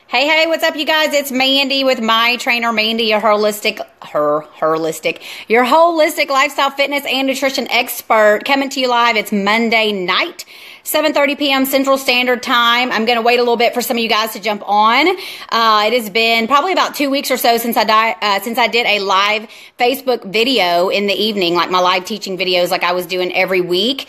Hey, what's up, you guys? It's Mandy with My Trainer Mandy, your holistic lifestyle, fitness, and nutrition expert, coming to you live. It's Monday night, 7:30 p.m. Central Standard Time. I'm going to wait a little bit for some of you guys to jump on. It has been probably about 2 weeks or so since I did a live Facebook video in the evening, like my live teaching videos like I was doing every week,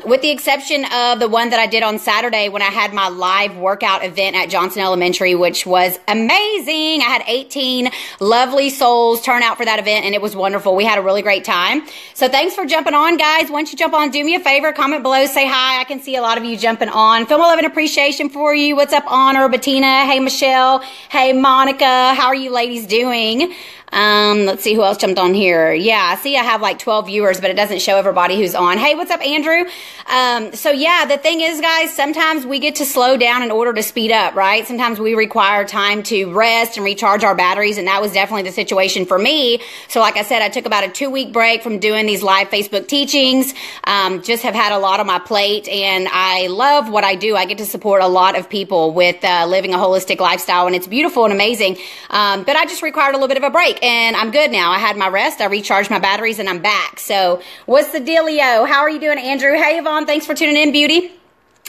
with the exception of the one that I did on Saturday when I had my live workout event at Johnson Elementary, which was amazing. I had 18 lovely souls turn out for that event, and it was wonderful. We had a really great time. So thanks for jumping on, guys. Once you jump on, do me a favor, comment below, say hi. I can see a lot of you jumping on. Feel my love and appreciation for you. What's up, Honor, Bettina? Hey, Michelle. Hey, Monica. How are you ladies doing? Let's see who else jumped on here. Yeah, I see I have like 12 viewers, but it doesn't show everybody who's on. Hey, what's up, Andrew? So yeah, the thing is, guys, sometimes we get to slow down in order to speed up, right? Sometimes we require time to rest and recharge our batteries, and that was definitely the situation for me. So like I said, I took about a 2-week break from doing these live Facebook teachings. Just have had a lot on my plate, and I love what I do. I get to support a lot of people with living a holistic lifestyle, and it's beautiful and amazing. But I just required a little bit of a break. And I'm good now. I had my rest. I recharged my batteries, and I'm back. So what's the dealio? How are you doing, Andrew? Hey, Yvonne. Thanks for tuning in, beauty.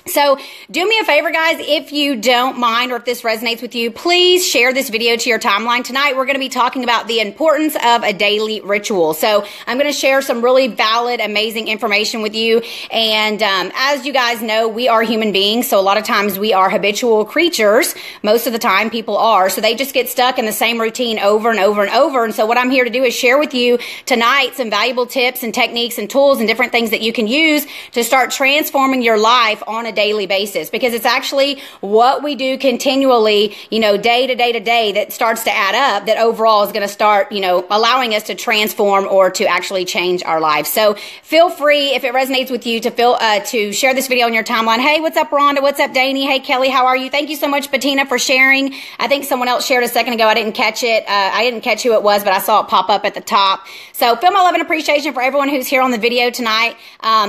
So do me a favor, guys, if you don't mind or if this resonates with you, please share this video to your timeline. Tonight, we're going to be talking about the importance of a daily ritual. So I'm going to share some really valid, amazing information with you. And as you guys know, we are human beings. So a lot of times we are habitual creatures. Most of the time people are. So they just get stuck in the same routine over and over and over. And so what I'm here to do is share with you tonight some valuable tips and techniques and tools and different things that you can use to start transforming your life on a daily basis, because it's actually what we do continually, day to day that starts to add up, that overall is going to start, allowing us to transform or to actually change our lives. So feel free, if it resonates with you, to share this video on your timeline. Hey, what's up, Rhonda? What's up, Danny? Hey, Kelly, how are you? Thank you so much, Bettina, for sharing. I think someone else shared a second ago. I didn't catch it. I didn't catch who it was, but I saw it pop up at the top. So feel my love and appreciation for everyone who's here on the video tonight.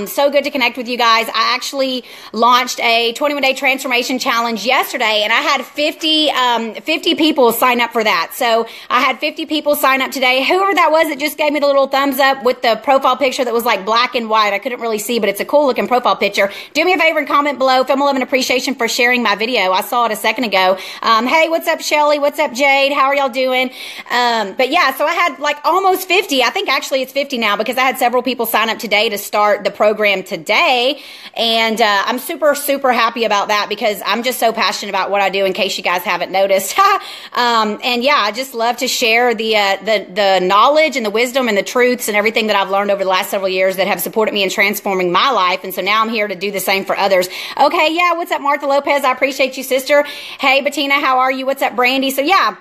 So good to connect with you guys. I actually launched a 21-day transformation challenge yesterday, and I had 50 people sign up for that. So I had 50 people sign up today. Whoever that was that just gave me the little thumbs up with the profile picture that was like black and white, I couldn't really see, but it's a cool looking profile picture. Do me a favor and comment below. Feel my love and appreciation for sharing my video. I saw it a second ago. Hey, what's up, Shelly? What's up, Jade? How are y'all doing? But yeah, so I had like almost 50. I think actually it's 50 now, because I had several people sign up today to start the program today. And I'm super happy about that, because I'm just so passionate about what I do, in case you guys haven't noticed. And yeah, I just love to share the knowledge and the wisdom and the truths and everything that I've learned over the last several years that have supported me in transforming my life. And so now I'm here to do the same for others. Okay, yeah, what's up, Martha Lopez? I appreciate you, sister. Hey, Bettina, how are you? What's up, Brandy? So yeah,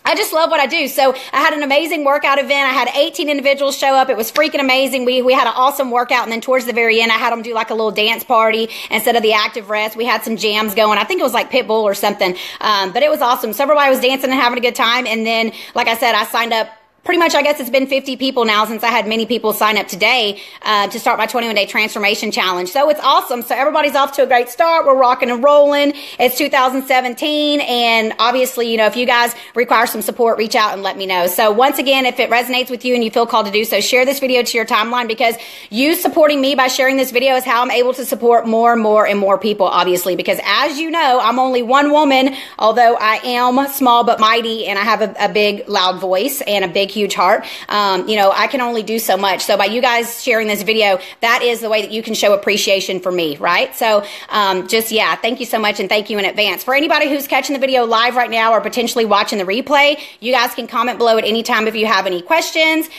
I just love what I do. So I had an amazing workout event. I had 18 individuals show up. It was freaking amazing. We had an awesome workout, and then towards the very end, I had them do like a little dance party instead of the active rest. We had some jams going. I think it was like Pitbull or something, but it was awesome. So everybody was dancing and having a good time. And then, like I said, I signed up. Pretty much, I guess it's been 50 people now, since I had many people sign up today to start my 21-day transformation challenge. So it's awesome. So everybody's off to a great start. We're rocking and rolling. It's 2017. And obviously, if you guys require some support, reach out and let me know. So once again, if it resonates with you and you feel called to do so, share this video to your timeline, because you supporting me by sharing this video is how I'm able to support more and more people, obviously. Because as you know, I'm only one woman, although I am small but mighty, and I have a big, loud voice and a big, huge heart. I can only do so much. So by you guys sharing this video, that is the way that you can show appreciation for me, right? So yeah, thank you so much, and thank you in advance. For anybody who's catching the video live right now or potentially watching the replay, you guys can comment below at any time if you have any questions,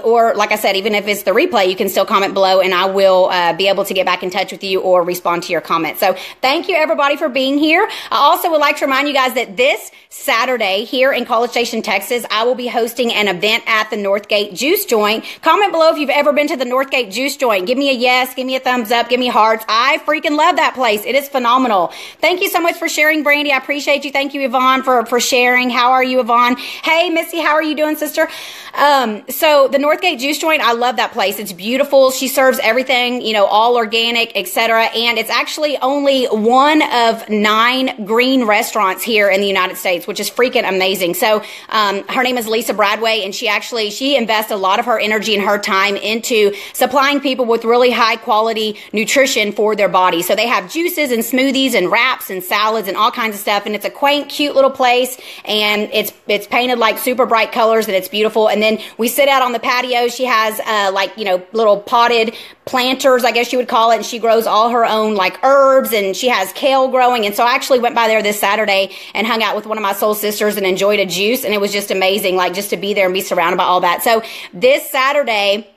or like I said, even if it's the replay, you can still comment below, and I will be able to get back in touch with you or respond to your comments. So thank you, everybody, for being here. I also would like to remind you guys that this Saturday here in College Station, Texas, I will be hosting an an event at the Northgate Juice Joint. Comment below if you've ever been to the Northgate Juice Joint. Give me a yes, give me a thumbs up, give me hearts. I freaking love that place. It is phenomenal. Thank you so much for sharing, Brandy. I appreciate you. Thank you, Yvonne, for sharing. How are you, Yvonne? Hey, Missy, how are you doing, sister? So the Northgate Juice Joint, I love that place. It's beautiful. She serves everything, you know, all organic, etc. And it's actually only one of 9 green restaurants here in the United States, which is freaking amazing. So her name is Lisa Bradway, and she invests a lot of her energy and her time into supplying people with really high quality nutrition for their body. So they have juices and smoothies and wraps and salads and all kinds of stuff. And it's a quaint, cute little place, and it's painted like super bright colors, and it's beautiful. And then we sit out on the patio. She has like, you know, little potted planters, I guess you would call it, and she grows all her own like herbs, and she has kale growing. And so I actually went by there this Saturday and hung out with one of my soul sisters and enjoyed a juice, and it was just amazing, like just to be there and be surrounded by all that. So this Saturday,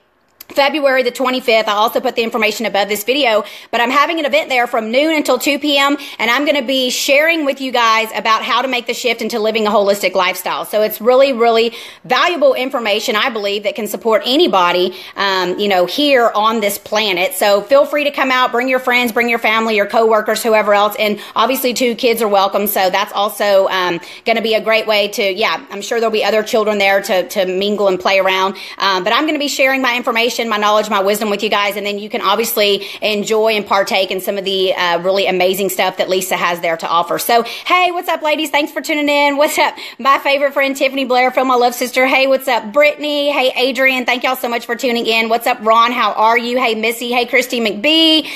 February the 25th, I also put the information above this video, but I'm having an event there from noon until 2 p.m. and I'm going to be sharing with you guys about how to make the shift into living a holistic lifestyle. So it's really, really valuable information, I believe, that can support anybody, you know, here on this planet. So feel free to come out, bring your friends, bring your family, your coworkers, whoever else. And obviously too, kids are welcome. So that's also going to be a great way to, yeah, I'm sure there'll be other children there to mingle and play around. But I'm going to be sharing my information, my knowledge, my wisdom with you guys, and then you can obviously enjoy and partake in some of the really amazing stuff that Lisa has there to offer. So, hey, what's up, ladies? Thanks for tuning in. What's up? My favorite friend, Tiffany Blair, from my love sister. Hey, what's up, Brittany? Hey, Adrian. Thank y'all so much for tuning in. What's up, Ron? How are you? Hey, Missy. Hey, Christy McBee.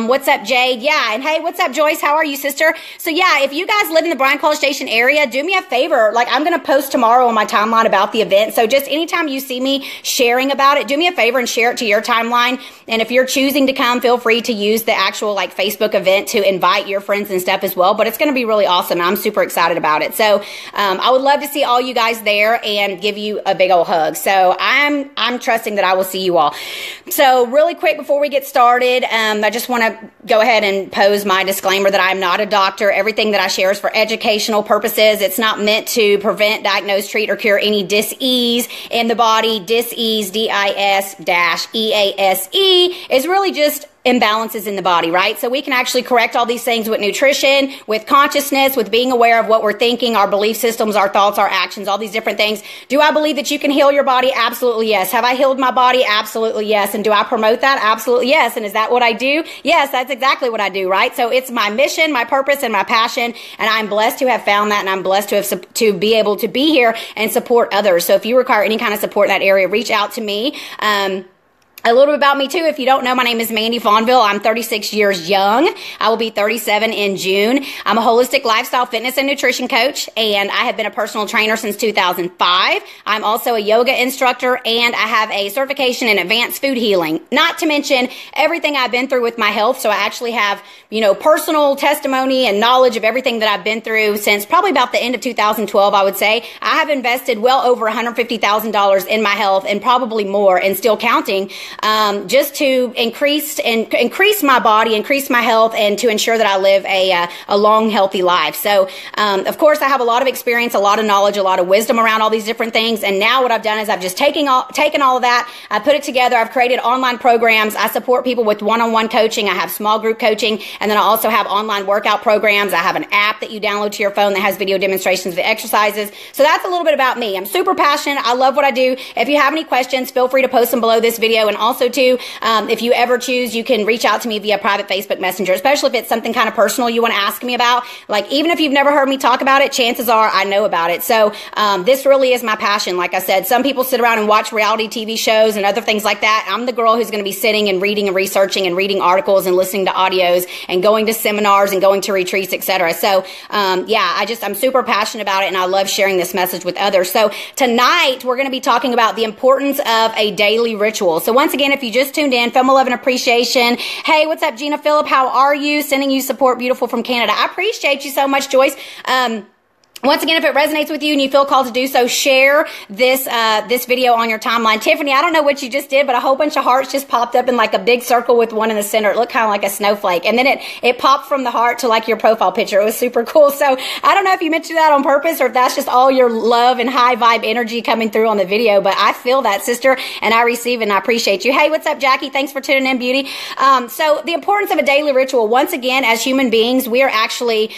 What's up, Jade? Yeah, and hey, what's up, Joyce? How are you, sister? So, yeah, if you guys live in the Bryan-College Station area, do me a favor. Like, I'm going to post tomorrow on my timeline about the event. So just anytime you see me sharing about it, do me a favor and share it to your timeline. And if you're choosing to come, feel free to use the actual like Facebook event to invite your friends and stuff as well. But it's going to be really awesome. I'm super excited about it. So I would love to see all you guys there and give you a big old hug. So I'm trusting that I will see you all. So really quick before we get started, I just want to go ahead and pose my disclaimer that I'm not a doctor. Everything that I share is for educational purposes. It's not meant to prevent, diagnose, treat, or cure any dis-ease in the body. Dis-ease, D-I-S-E-A-S-E, is really just imbalances in the body, right? So we can actually correct all these things with nutrition, with consciousness, with being aware of what we're thinking, our belief systems, our thoughts, our actions, all these different things. Do I believe that you can heal your body? Absolutely yes. Have I healed my body? Absolutely yes. And do I promote that? Absolutely yes. And is that what I do? Yes, that's exactly what I do, right? So it's my mission, my purpose, and my passion, and I'm blessed to have found that, and I'm blessed to be able to be here and support others. So if you require any kind of support in that area, reach out to me. A little bit about me too. If you don't know, my name is Mandy Fonville. I'm 36 years young. I will be 37 in June. I'm a holistic lifestyle fitness and nutrition coach, and I have been a personal trainer since 2005. I'm also a yoga instructor, and I have a certification in advanced food healing. Not to mention everything I've been through with my health. So I actually have, you know, personal testimony and knowledge of everything that I've been through since probably about the end of 2012, I would say. I have invested well over $150,000 in my health, and probably more, and still counting. Just to increase my body, increase my health, and to ensure that I live a long, healthy life. So, of course, I have a lot of experience, a lot of knowledge, a lot of wisdom around all these different things. And now what I've done is I've just taken all of that, I put it together. I've created online programs. I support people with one-on-one coaching. I have small group coaching, and then I also have online workout programs. I have an app that you download to your phone that has video demonstrations of the exercises. So that's a little bit about me. I'm super passionate. I love what I do. If you have any questions, feel free to post them below this video. And also too, if you ever choose, you can reach out to me via private Facebook Messenger, especially if it's something kind of personal you want to ask me about. Like, even if you've never heard me talk about it, chances are I know about it. So this really is my passion. Like I said, some people sit around and watch reality TV shows and other things like that. I'm the girl who's going to be sitting and reading and researching and reading articles and listening to audios and going to seminars and going to retreats, etc. So yeah, I'm super passionate about it, and I love sharing this message with others. So tonight we're going to be talking about the importance of a daily ritual. So once again, if you just tuned in, film, love, and appreciation. Hey, what's up, Gina Phillip? How are you? Sending you support, beautiful, from Canada. I appreciate you so much, Joyce. Once again, if it resonates with you and you feel called to do so, share this this video on your timeline. Tiffany, I don't know what you just did, but a whole bunch of hearts just popped up in like a big circle with one in the center. It looked kind of like a snowflake. And then it popped from the heart to like your profile picture. It was super cool. So I don't know if you mentioned that on purpose or if that's just all your love and high vibe energy coming through on the video, but I feel that, sister, and I receive it and I appreciate you. Hey, what's up, Jackie? Thanks for tuning in, beauty. So the importance of a daily ritual, once again, as human beings, we are actually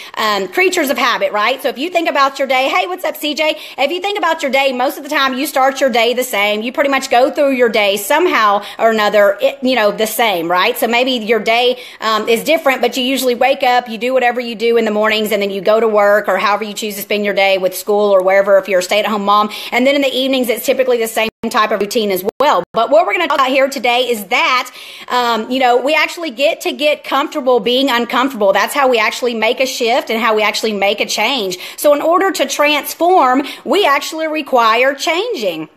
creatures of habit, right? So if you think about your day, hey, what's up, CJ? If you think about your day, most of the time you start your day the same. You pretty much go through your day somehow or another, the same, right? So maybe your day is different, but you usually wake up, you do whatever you do in the mornings, and then you go to work or however you choose to spend your day with school or wherever if you're a stay-at-home mom. And then in the evenings, it's typically the same type of routine as well. But what we're going to talk about here today is that, we actually get comfortable being uncomfortable. That's how we actually make a shift and how we actually make a change. So in order to transform, we actually require changing.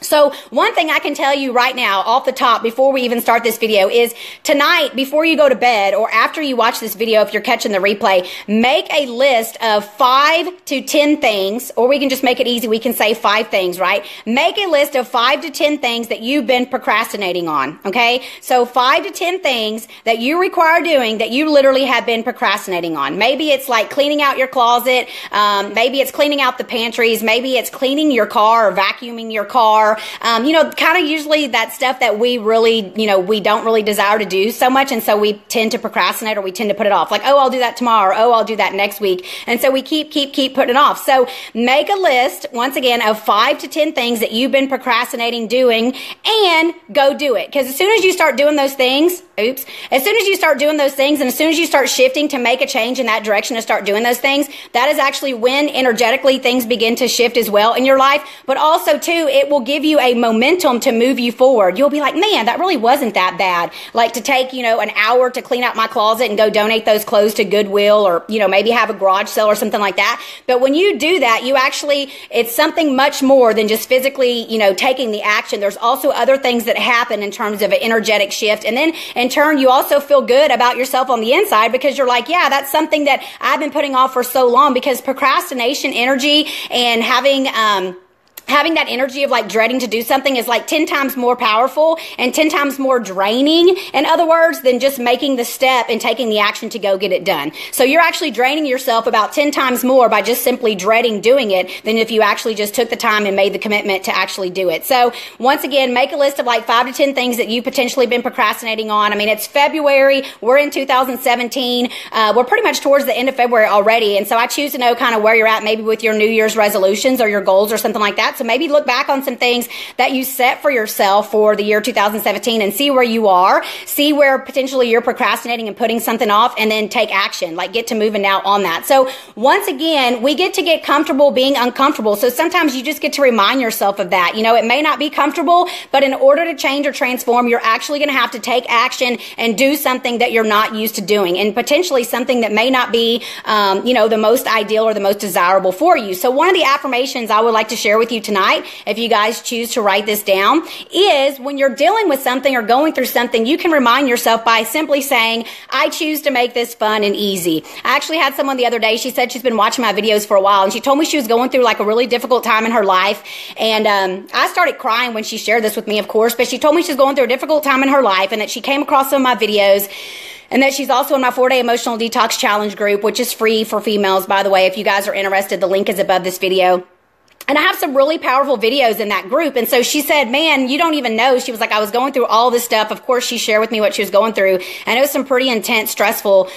So one thing I can tell you right now off the top before we even start this video is tonight, before you go to bed or after you watch this video, if you're catching the replay, make a list of 5 to 10 things, or we can just make it easy. We can say 5 things, right? Make a list of 5 to 10 things that you've been procrastinating on. Okay. So 5 to 10 things that you require doing that you literally have been procrastinating on. Maybe it's like cleaning out your closet. Maybe it's cleaning out the pantries. Maybe it's cleaning your car or vacuuming your car. Kind of usually that stuff that we really, we don't really desire to do so much. And so we tend to procrastinate or we tend to put it off. Like, oh, I'll do that tomorrow. Oh, I'll do that next week. And so we keep putting it off. So make a list, once again, of 5 to 10 things that you've been procrastinating doing and go do it. Because as soon as you start doing those things, as soon as you start doing those things and as soon as you start shifting to make a change in that direction to start doing those things, that is actually when energetically things begin to shift as well in your life. But also too, it will give you a momentum to move you forward. You'll be like, man, that really wasn't that bad. Like to take, an hour to clean out my closet and go donate those clothes to Goodwill or, maybe have a garage sale or something like that. But when you do that, it's something much more than just physically, taking the action. There's also other things that happen in terms of an energetic shift. And then in turn, you also feel good about yourself on the inside because you're like, yeah, that's something that I've been putting off for so long, because procrastination energy and having that energy of like dreading to do something is like 10 times more powerful and 10 times more draining, in other words, than just making the step and taking the action to go get it done. So you're actually draining yourself about 10 times more by just simply dreading doing it than if you actually just took the time and made the commitment to actually do it. So once again, make a list of like 5 to 10 things that you've potentially been procrastinating on. I mean, it's February. We're in 2017. We're pretty much towards the end of February already. And so I choose to know kind of where you're at, maybe with your New Year's resolutions or your goals or something like that. So maybe look back on some things that you set for yourself for the year 2017 and see where you are, see where potentially you're procrastinating and putting something off, and then take action, like get to moving now on that. So once again, we get to get comfortable being uncomfortable. So sometimes you just get to remind yourself of that. It may not be comfortable, but in order to change or transform, you're actually going to have to take action and do something that you're not used to doing, and potentially something that may not be, the most ideal or the most desirable for you. So one of the affirmations I would like to share with you tonight, if you guys choose to write this down, is when you're dealing with something or going through something, you can remind yourself by simply saying, I choose to make this fun and easy. I actually had someone the other day, she said she's been watching my videos for a while, and she told me she was going through like a really difficult time in her life. And I started crying when she shared this with me, of course, but she told me she's going through a difficult time in her life and that she came across some of my videos, and that she's also in my 4-day emotional detox challenge group, which is free for females, by the way. If you guys are interested, the link is above this video. And I have some really powerful videos in that group. And so she said, man, you don't even know. She was like, I was going through all this stuff. Of course, she shared with me what she was going through. And it was some pretty intense, stressful,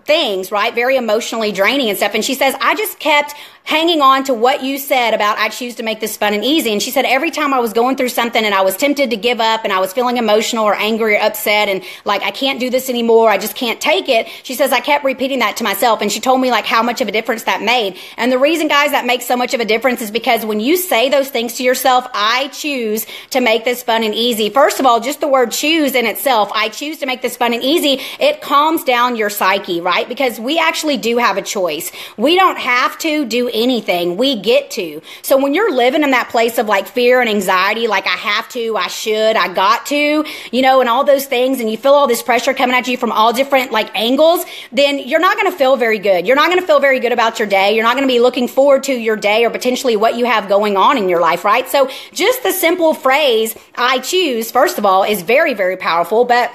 things, right? Very emotionally draining and stuff. And she says, I just kept hanging on to what you said about I choose to make this fun and easy. And she said, every time I was going through something and I was tempted to give up and I was feeling emotional or angry or upset and like, I can't do this anymore, I just can't take it. She says, I kept repeating that to myself. And she told me like how much of a difference that made. And the reason, guys, that makes so much of a difference is because when you say those things to yourself, I choose to make this fun and easy. First of all, just the word choose in itself, I choose to make this fun and easy, it calms down your psyche, right? Because we actually do have a choice. We don't have to do anything, we get to. So when you're living in that place of like fear and anxiety, like I have to, I should, I got to, you know, and all those things, and you feel all this pressure coming at you from all different like angles, then you're not going to feel very good. You're not going to feel very good about your day. You're not going to be looking forward to your day or potentially what you have going on in your life, right? So just the simple phrase, I choose, first of all, is very, very powerful. But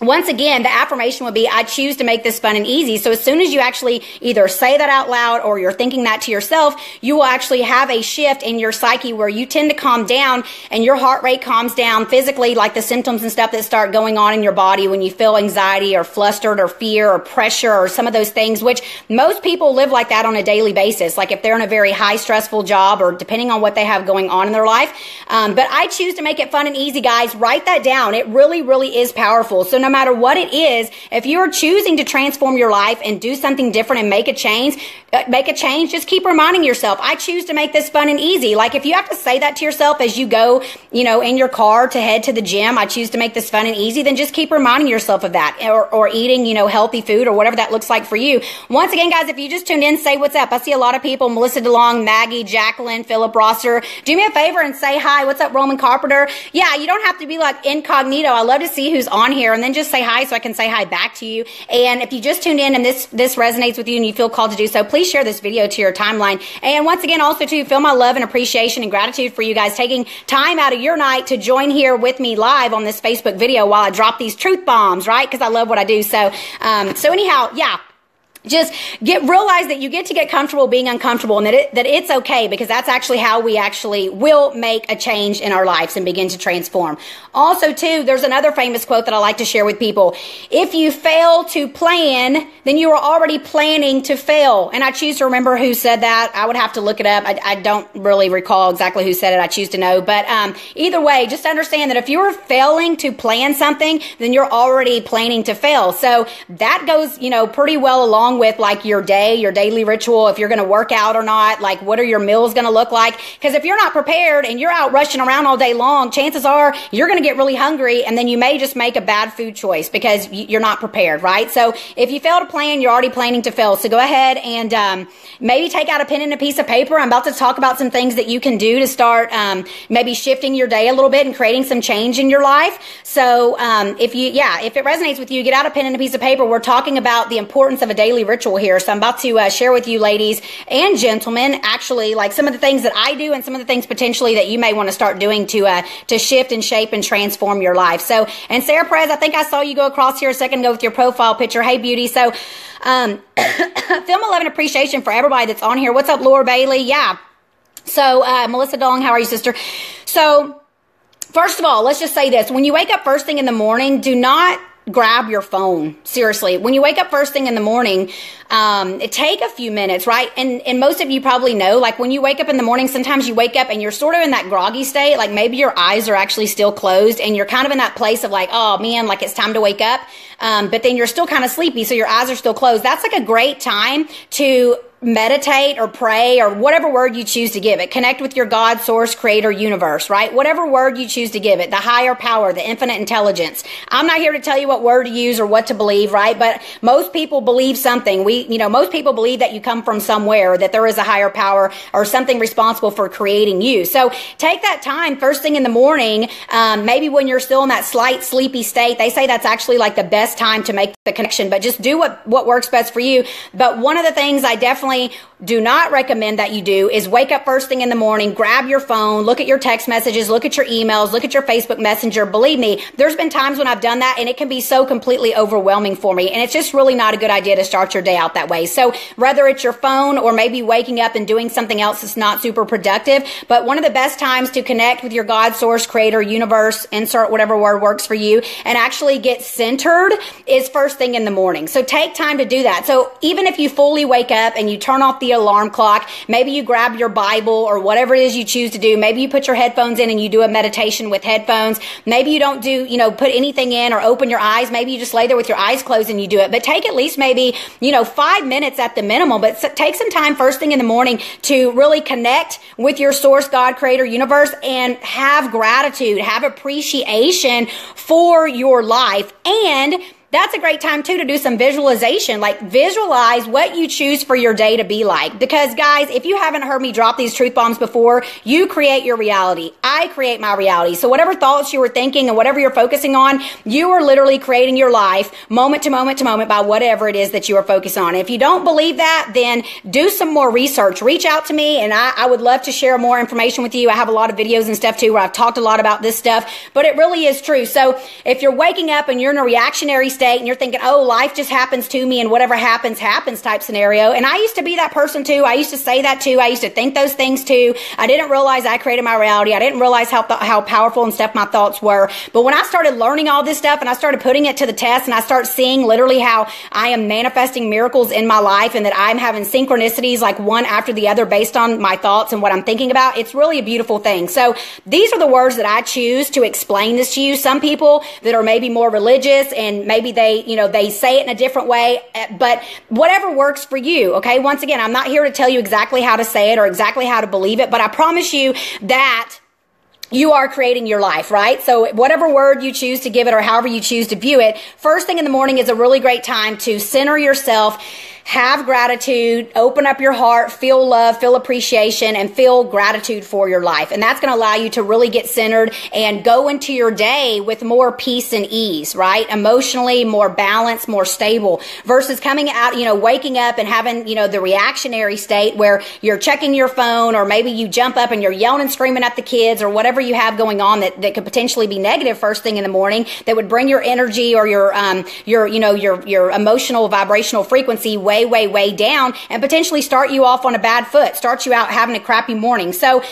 once again, the affirmation would be, I choose to make this fun and easy. So as soon as you actually either say that out loud or you're thinking that to yourself, you will actually have a shift in your psyche where you tend to calm down and your heart rate calms down physically, like the symptoms and stuff that start going on in your body when you feel anxiety or flustered or fear or pressure or some of those things, which most people live like that on a daily basis. Like if they're in a very high stressful job or depending on what they have going on in their life. But I choose to make it fun and easy, guys. Write that down. It really, really is powerful. So no matter what it is, if you're choosing to transform your life and do something different and make a change, just keep reminding yourself, I choose to make this fun and easy. Like if you have to say that to yourself as you go, you know, in your car to head to the gym, I choose to make this fun and easy, then just keep reminding yourself of that, or eating, you know, healthy food or whatever that looks like for you. Once again, guys, if you just tuned in, say what's up. I see a lot of people, Melissa DeLong, Maggie, Jacqueline, Philip Rosser. Do me a favor and say hi. What's up, Roman Carpenter? Yeah, you don't have to be like incognito. I love to see who's on here, and then just say hi so I can say hi back to you. And if you just tuned in and this resonates with you and you feel called to do so, please share this video to your timeline. And once again, also to feel my love and appreciation and gratitude for you guys taking time out of your night to join here with me live on this Facebook video while I drop these truth bombs, right? Because I love what I do. So anyhow, yeah. Just realize that you get to get comfortable being uncomfortable, and that it's okay, because that's actually how we actually will make a change in our lives and begin to transform. Also, too, there's another famous quote that I like to share with people. If you fail to plan, then you are already planning to fail. And I choose to remember who said that. I would have to look it up. I don't really recall exactly who said it. I choose to know. But either way, just understand that if you're failing to plan something, then you're already planning to fail. So that goes, you know, pretty well along with like your day, your daily ritual, if you're going to work out or not, like what are your meals going to look like? Because if you're not prepared and you're out rushing around all day long, chances are you're going to get really hungry, and then you may just make a bad food choice because you're not prepared, right? So if you fail to plan, you're already planning to fail. So go ahead and maybe take out a pen and a piece of paper. I'm about to talk about some things that you can do to start maybe shifting your day a little bit and creating some change in your life. So if it resonates with you, get out a pen and a piece of paper. We're talking about the importance of a daily ritual here. So I'm about to share with you, ladies and gentlemen, actually, like some of the things that I do and some of the things potentially that you may want to start doing to shift and shape and transform your life. So, and Sarah Perez, I think I saw you go across here a second ago with your profile picture. Hey, beauty. So, film love and appreciation for everybody that's on here. What's up, Laura Bailey? Yeah. So, Melissa Dong, how are you, sister? So, first of all, let's just say this. When you wake up first thing in the morning, do not grab your phone. Seriously. When you wake up first thing in the morning, take a few minutes, right? And most of you probably know, like when you wake up in the morning, sometimes you wake up and you're sort of in that groggy state. Like maybe your eyes are actually still closed and you're kind of in that place of like, oh man, like it's time to wake up. But then you're still kind of sleepy. So your eyes are still closed. That's like a great time to meditate or pray or whatever word you choose to give it. Connect with your God, source, creator, universe, right? Whatever word you choose to give it, the higher power, the infinite intelligence. I'm not here to tell you what word to use or what to believe, right? But most people believe something. Most people believe that you come from somewhere, that there is a higher power or something responsible for creating you. So take that time first thing in the morning, maybe when you're still in that slight sleepy state. They say that's actually like the best time to make the connection, but just do what works best for you. But one of the things I definitely do not recommend that you do is wake up first thing in the morning, grab your phone, look at your text messages, look at your emails, look at your Facebook Messenger. Believe me, there's been times when I've done that and it can be so completely overwhelming for me. And it's just really not a good idea to start your day out that way. So whether it's your phone or maybe waking up and doing something else that's not super productive, but one of the best times to connect with your God, source, creator, universe, insert whatever word works for you, and actually get centered is first thing in the morning. So take time to do that. So even if you fully wake up and you turn off the alarm clock, maybe you grab your Bible or whatever it is you choose to do. Maybe you put your headphones in and you do a meditation with headphones. Maybe you don't do, put anything in or open your eyes. Maybe you just lay there with your eyes closed and you do it. But take at least maybe, 5 minutes at the minimum. But take some time first thing in the morning to really connect with your source, God, creator, universe, and have gratitude, have appreciation for your life. And that's a great time too to do some visualization. Like visualize what you choose for your day to be like. Because guys, if you haven't heard me drop these truth bombs before, you create your reality. I create my reality. So whatever thoughts you were thinking and whatever you're focusing on, you are literally creating your life moment to moment to moment by whatever it is that you are focused on. If you don't believe that, then do some more research. Reach out to me and I would love to share more information with you. I have a lot of videos and stuff too where I've talked a lot about this stuff, but it really is true. So if you're waking up and you're in a reactionary state and you're thinking, oh, life just happens to me and whatever happens, happens type scenario. And I used to be that person too. I used to say that too. I used to think those things too. I didn't realize I created my reality. I didn't realize how powerful and stuff my thoughts were. But when I started learning all this stuff and I started putting it to the test and I start seeing literally how I am manifesting miracles in my life and that I'm having synchronicities like one after the other based on my thoughts and what I'm thinking about, it's really a beautiful thing. So these are the words that I choose to explain this to you. Some people that are maybe more religious and maybe they say it in a different way, but whatever works for you. Okay. Once again, I'm not here to tell you exactly how to say it or exactly how to believe it, but I promise you that you are creating your life, right? So whatever word you choose to give it or however you choose to view it, first thing in the morning is a really great time to center yourself, have gratitude, open up your heart, feel love, feel appreciation, and feel gratitude for your life. And that's going to allow you to really get centered and go into your day with more peace and ease, right? Emotionally, more balanced, more stable versus coming out, waking up and having, the reactionary state where you're checking your phone or maybe you jump up and you're yelling and screaming at the kids or whatever you have going on that could potentially be negative first thing in the morning that would bring your energy or your emotional vibrational frequency way down and potentially start you off on a bad foot, start you out having a crappy morning. So,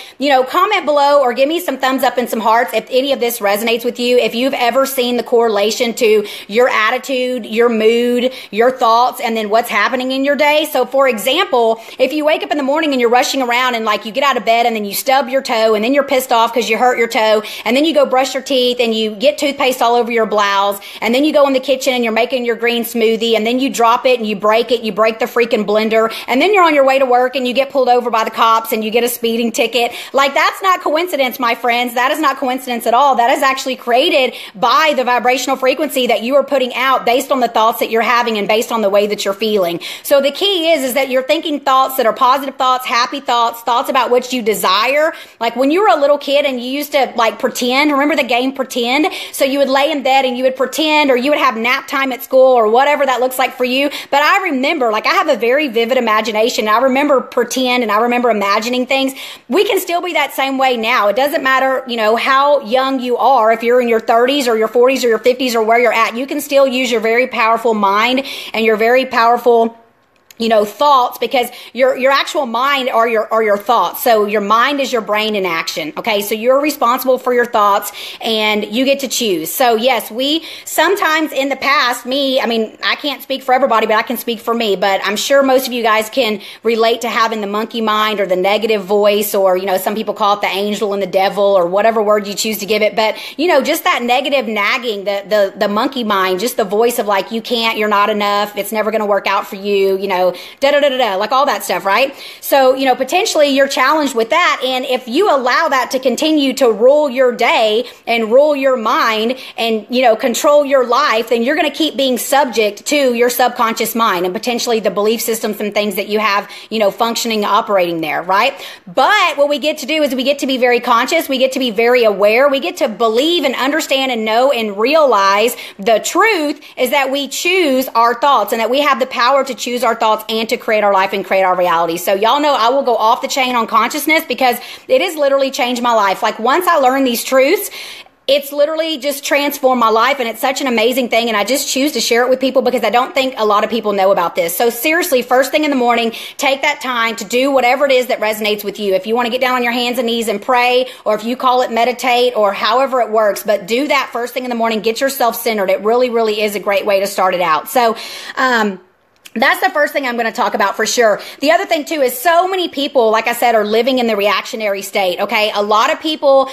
comment below or give me some thumbs up and some hearts if any of this resonates with you. If you've ever seen the correlation to your attitude, your mood, your thoughts, and then what's happening in your day. So for example, if you wake up in the morning and you're rushing around and like you get out of bed and then you stub your toe and then you're pissed off because you hurt your toe and then you go brush your teeth and you get toothpaste all over your blouse and then you go in the kitchen and you're making your green smoothie and then you drop it and you break the freaking blender and then you're on your way to work and you get pulled over by the cops and you get a speeding ticket. Like that's not coincidence, my friends. That is not coincidence at all. That is actually created by the vibrational frequency that you are putting out based on the thoughts that you're having and based on the way that you're feeling. So the key is that you're thinking thoughts that are positive thoughts, happy thoughts, thoughts about what you desire. Like when you were a little kid and you used to like pretend, remember the game Pretend? So you would lay in bed and you would pretend or you would have nap time at school or whatever that looks like for you. But I remember, like I have a very vivid imagination. I remember pretend and I remember imagining things. We can still be that same way now. It doesn't matter, how young you are. If you're in your 30s or your 40s or your 50s or where you're at, you can still use your very powerful mind and your very powerful thoughts, because your actual mind are your thoughts. So your mind is your brain in action. Okay. So you're responsible for your thoughts and you get to choose. So yes, we sometimes in the past, I can't speak for everybody, but I can speak for me, but I'm sure most of you guys can relate to having the monkey mind or the negative voice, or, some people call it the angel and the devil or whatever word you choose to give it. But, just that negative nagging, the monkey mind, just the voice of like, you can't, you're not enough. It's never going to work out for you, like all that stuff, right? So, potentially you're challenged with that. And if you allow that to continue to rule your day and rule your mind and, control your life, then you're going to keep being subject to your subconscious mind and potentially the belief systems and things that you have, functioning, operating there, right? But what we get to do is we get to be very conscious. We get to be very aware. We get to believe and understand and know and realize the truth is that we choose our thoughts and that we have the power to choose our thoughts and to create our life and create our reality. So y'all know I will go off the chain on consciousness because it has literally changed my life. Like once I learned these truths, it's literally just transformed my life, and it's such an amazing thing, and I just choose to share it with people because I don't think a lot of people know about this. So seriously, first thing in the morning, take that time to do whatever it is that resonates with you. If you want to get down on your hands and knees and pray, or if you call it meditate, or however it works, but do that first thing in the morning. Get yourself centered. It really, really is a great way to start it out. So, that's the first thing I'm going to talk about for sure. The other thing too is so many people, like I said, are living in the reactionary state. Okay. A lot of people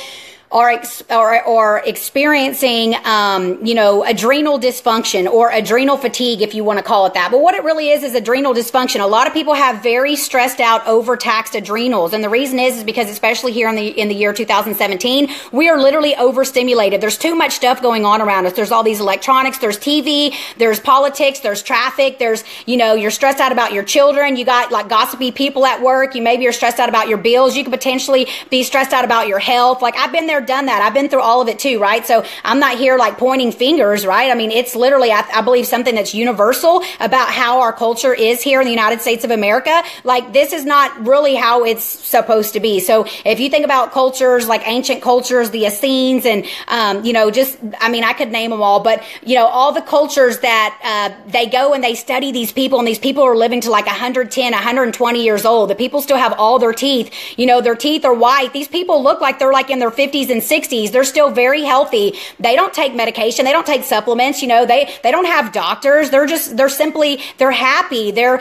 are experiencing, adrenal dysfunction or adrenal fatigue, if you want to call it that. But what it really is adrenal dysfunction. A lot of people have very stressed out, overtaxed adrenals. And the reason is because especially here in the year 2017, we are literally overstimulated. There's too much stuff going on around us. There's all these electronics, there's TV, there's politics, there's traffic, there's, you're stressed out about your children. You got like gossipy people at work. Maybe you're stressed out about your bills. You could potentially be stressed out about your health. Like I've been there, done that. I've been through all of it too, right? So I'm not here like pointing fingers, right? I mean, it's literally, I believe something that's universal about how our culture is here in the United States of America. Like this is not really how it's supposed to be. So if you think about cultures like ancient cultures, the Essenes and, I could name them all, but all the cultures that, they go and they study these people, and these people are living to like 110, 120 years old. The people still have all their teeth. Their teeth are white. These people look like they're like in their 50s and 60s. They're still very healthy. They don't take medication. They don't take supplements. They don't have doctors. They're happy. They're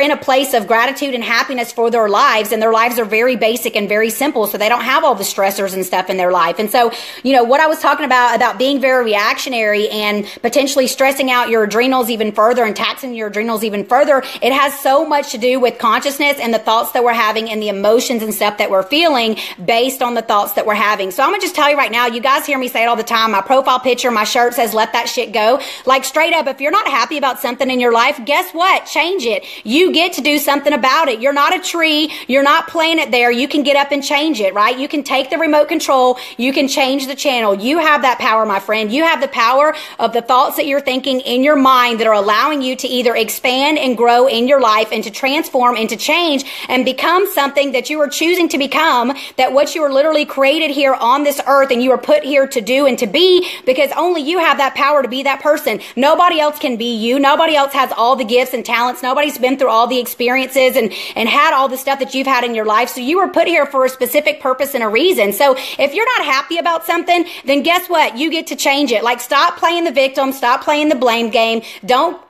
in a place of gratitude and happiness for their lives, and their lives are very basic and very simple. So they don't have all the stressors and stuff in their life. And so, what I was talking about being very reactionary and potentially stressing out your adrenals even further and taxing your adrenals even further, it has so much to do with consciousness and the thoughts that we're having and the emotions and stuff that we're feeling based on the thoughts that we're having. So I'm gonna just tell you right now, you guys hear me say it all the time. My profile picture, my shirt says, let that shit go. Like straight up, if you're not happy about something in your life, guess what? Change it. You get to do something about it. You're not a tree. You're not playing it there. You can get up and change it, right? You can take the remote control. You can change the channel. You have that power, my friend. You have the power of the thoughts that you're thinking in your mind that are allowing you to either expand and grow in your life and to transform and to change and become something that you are choosing to become, that what you are literally created here on this earth and you are put here to do and to be, because only you have that power to be that person. Nobody else can be you. Nobody else has all the gifts and talents. Nobody's been through all the experiences and had all the stuff that you've had in your life. So you were put here for a specific purpose and a reason. So if you're not happy about something, then guess what? You get to change it. Like stop playing the victim. Stop playing the blame game. Don't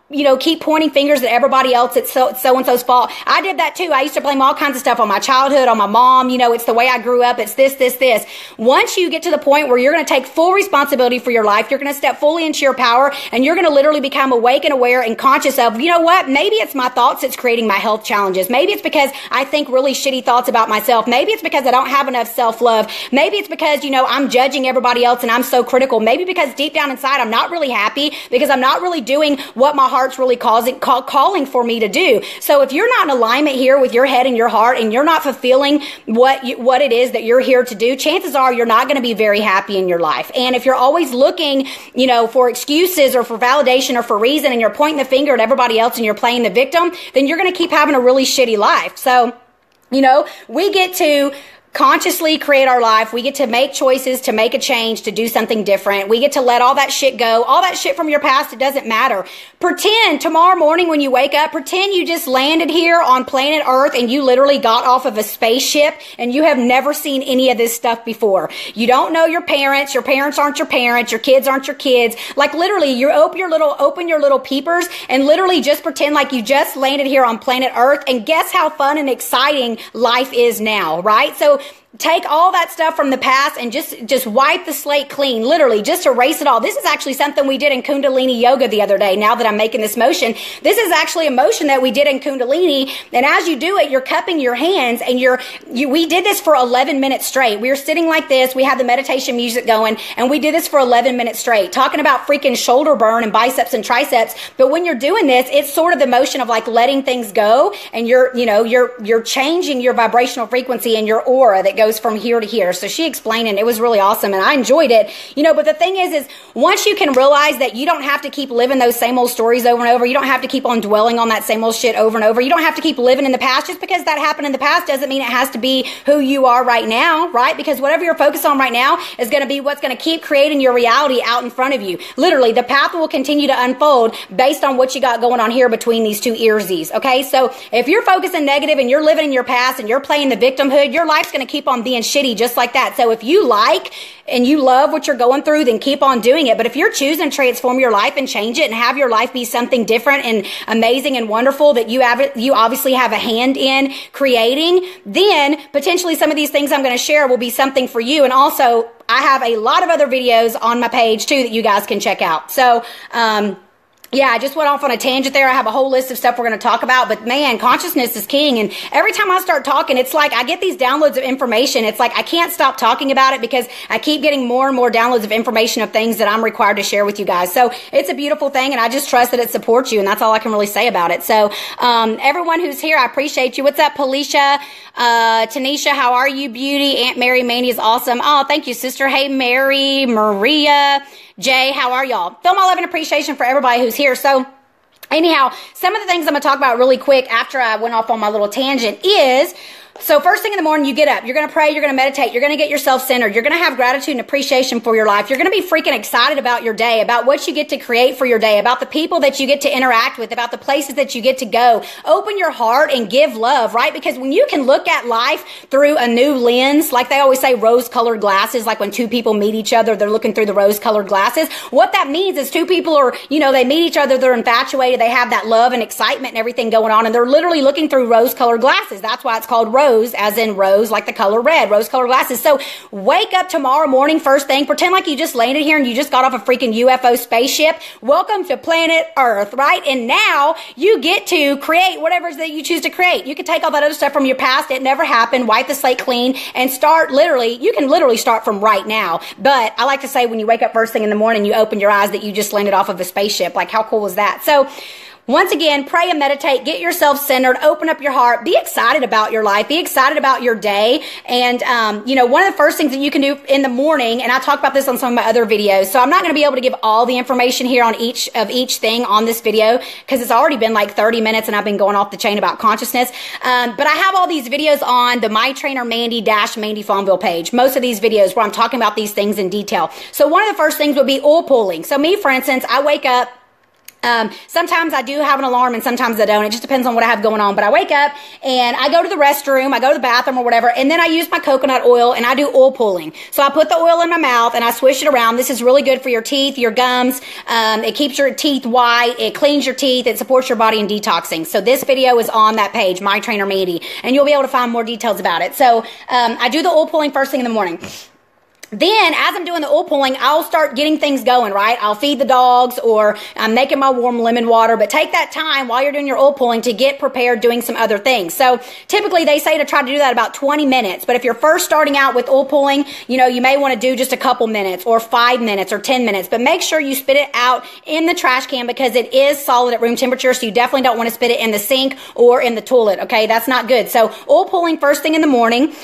keep pointing fingers at everybody else. It's so-and-so's fault. I did that too. I used to blame all kinds of stuff on my childhood, on my mom. It's the way I grew up. It's this. Once you get to the point where you're going to take full responsibility for your life, you're going to step fully into your power, and you're going to literally become awake and aware and conscious of, what? Maybe it's my thoughts that's creating my health challenges. Maybe it's because I think really shitty thoughts about myself. Maybe it's because I don't have enough self-love. Maybe it's because, I'm judging everybody else and I'm so critical. Maybe because deep down inside, I'm not really happy because I'm not really doing what my heart's really calling for me to do. So if you're not in alignment here with your head and your heart, and you're not fulfilling what it is that you're here to do, chances are you're not going to be very happy in your life. And if you're always looking, for excuses or for validation or for reason, and you're pointing the finger at everybody else and you're playing the victim, then you're going to keep having a really shitty life. So, we get to consciously create our life. We get to make choices, to make a change, to do something different. We get to let all that shit go. All that shit from your past, it doesn't matter. Pretend tomorrow morning when you wake up, pretend you just landed here on planet Earth and you literally got off of a spaceship and you have never seen any of this stuff before. You don't know your parents aren't your parents, your kids aren't your kids. Like literally, you open your little peepers and literally just pretend like you just landed here on planet Earth, and guess how fun and exciting life is now, right? So take all that stuff from the past and just wipe the slate clean, literally just erase it all. This is actually something we did in Kundalini yoga the other day. Now that I'm making this motion, this is actually a motion that we did in Kundalini. And as you do it, you're cupping your hands and we did this for 11 minutes straight. We were sitting like this. We had the meditation music going and we did this for 11 minutes straight, talking about freaking shoulder burn and biceps and triceps. But when you're doing this, it's sort of the motion of like letting things go, and you're changing your vibrational frequency and your aura that goes from here to here. So she explained it. It was really awesome and I enjoyed it. But the thing is once you can realize that you don't have to keep living those same old stories over and over, you don't have to keep on dwelling on that same old shit over and over. You don't have to keep living in the past. Just because that happened in the past doesn't mean it has to be who you are right now, right? Because whatever you're focused on right now is going to be what's going to keep creating your reality out in front of you. Literally, the path will continue to unfold based on what you got going on here between these two earsies. Okay. So if you're focusing negative and you're living in your past and you're playing the victimhood, your life's going to keep on on being shitty just like that. So if you like and you love what you're going through, then keep on doing it. But if you're choosing to transform your life and change it and have your life be something different and amazing and wonderful that you obviously have a hand in creating, then potentially some of these things I'm going to share will be something for you. And also, I have a lot of other videos on my page too that you guys can check out. So, yeah, I just went off on a tangent there. I have a whole list of stuff we're going to talk about, but man, consciousness is king. And every time I start talking, it's like I get these downloads of information. It's like I can't stop talking about it because I keep getting more and more downloads of information of things that I'm required to share with you guys. So it's a beautiful thing, and I just trust that it supports you, and that's all I can really say about it. So everyone who's here, I appreciate you. What's up, Policia? Tanisha, how are you, beauty? Aunt Mary Mandy is awesome. Oh, thank you, sister. Hey, Mary, Maria, Jay, how are y'all? Feel my love and appreciation for everybody who's here. So anyhow, some of the things I'm going to talk about really quick after I went off on my little tangent is, so first thing in the morning, you get up, you're going to pray, you're going to meditate, you're going to get yourself centered, you're going to have gratitude and appreciation for your life, you're going to be freaking excited about your day, about what you get to create for your day, about the people that you get to interact with, about the places that you get to go. Open your heart and give love, right? Because when you can look at life through a new lens, like they always say, rose-colored glasses, like when two people meet each other, they're looking through the rose-colored glasses. What that means is two people are, you know, they meet each other, they're infatuated, they have that love and excitement and everything going on, and they're literally looking through rose-colored glasses. That's why it's called rose, as in rose, like the color red, rose-colored glasses. So wake up tomorrow morning, first thing, pretend like you just landed here and you just got off a freaking UFO spaceship. Welcome to planet Earth, right? And now you get to create whatever it is that you choose to create. You can take all that other stuff from your past, it never happened, wipe the slate clean, and start literally, you can literally start from right now. But I like to say when you wake up first thing in the morning, you open your eyes that you just landed off of a spaceship. Like, how cool was that? So once again, pray and meditate, get yourself centered, open up your heart, be excited about your life, be excited about your day. And, you know, one of the first things that you can do in the morning, and I talk about this on some of my other videos, so I'm not going to be able to give all the information here on each thing on this video because it's already been like 30 minutes and I've been going off the chain about consciousness. But I have all these videos on the My Trainer Mandy Fonville page. Most of these videos where I'm talking about these things in detail. So one of the first things would be oil pulling. So me, for instance, I wake up. Sometimes I do have an alarm and sometimes I don't. It just depends on what I have going on. But I wake up and I go to the restroom, I go to the bathroom or whatever, and then I use my coconut oil and I do oil pulling. So I put the oil in my mouth and I swish it around. This is really good for your teeth, your gums. It keeps your teeth white. It cleans your teeth. It supports your body in detoxing. So this video is on that page, My Trainer Mandy, and you'll be able to find more details about it. So I do the oil pulling first thing in the morning. Then, as I'm doing the oil pulling, I'll start getting things going, right? I'll feed the dogs or I'm making my warm lemon water, but take that time while you're doing your oil pulling to get prepared doing some other things. So typically they say to try to do that about 20 minutes, but if you're first starting out with oil pulling, you know, you may want to do just a couple minutes or 5 minutes or 10 minutes, but make sure you spit it out in the trash can because it is solid at room temperature, so you definitely don't want to spit it in the sink or in the toilet, okay? That's not good. So oil pulling first thing in the morning.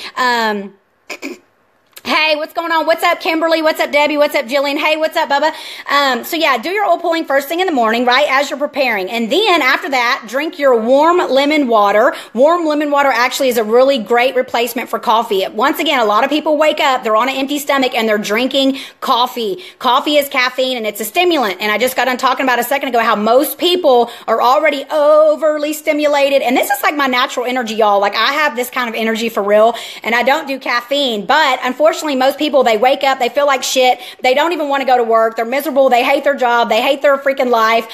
Hey, what's going on? What's up, Kimberly? What's up, Debbie? What's up, Jillian? Hey, what's up, Bubba? So yeah, do your oil pulling first thing in the morning, right, as you're preparing. And then after that, drink your warm lemon water. Warm lemon water actually is a really great replacement for coffee. Once again, a lot of people wake up, they're on an empty stomach, and they're drinking coffee. Coffee is caffeine, and it's a stimulant. And I just got done talking about a second ago how most people are already overly stimulated. And this is like my natural energy, y'all. Like, I have this kind of energy for real, and I don't do caffeine. But unfortunately, most people, they wake up, they feel like shit, they don't even want to go to work, they're miserable, they hate their job, they hate their freaking life,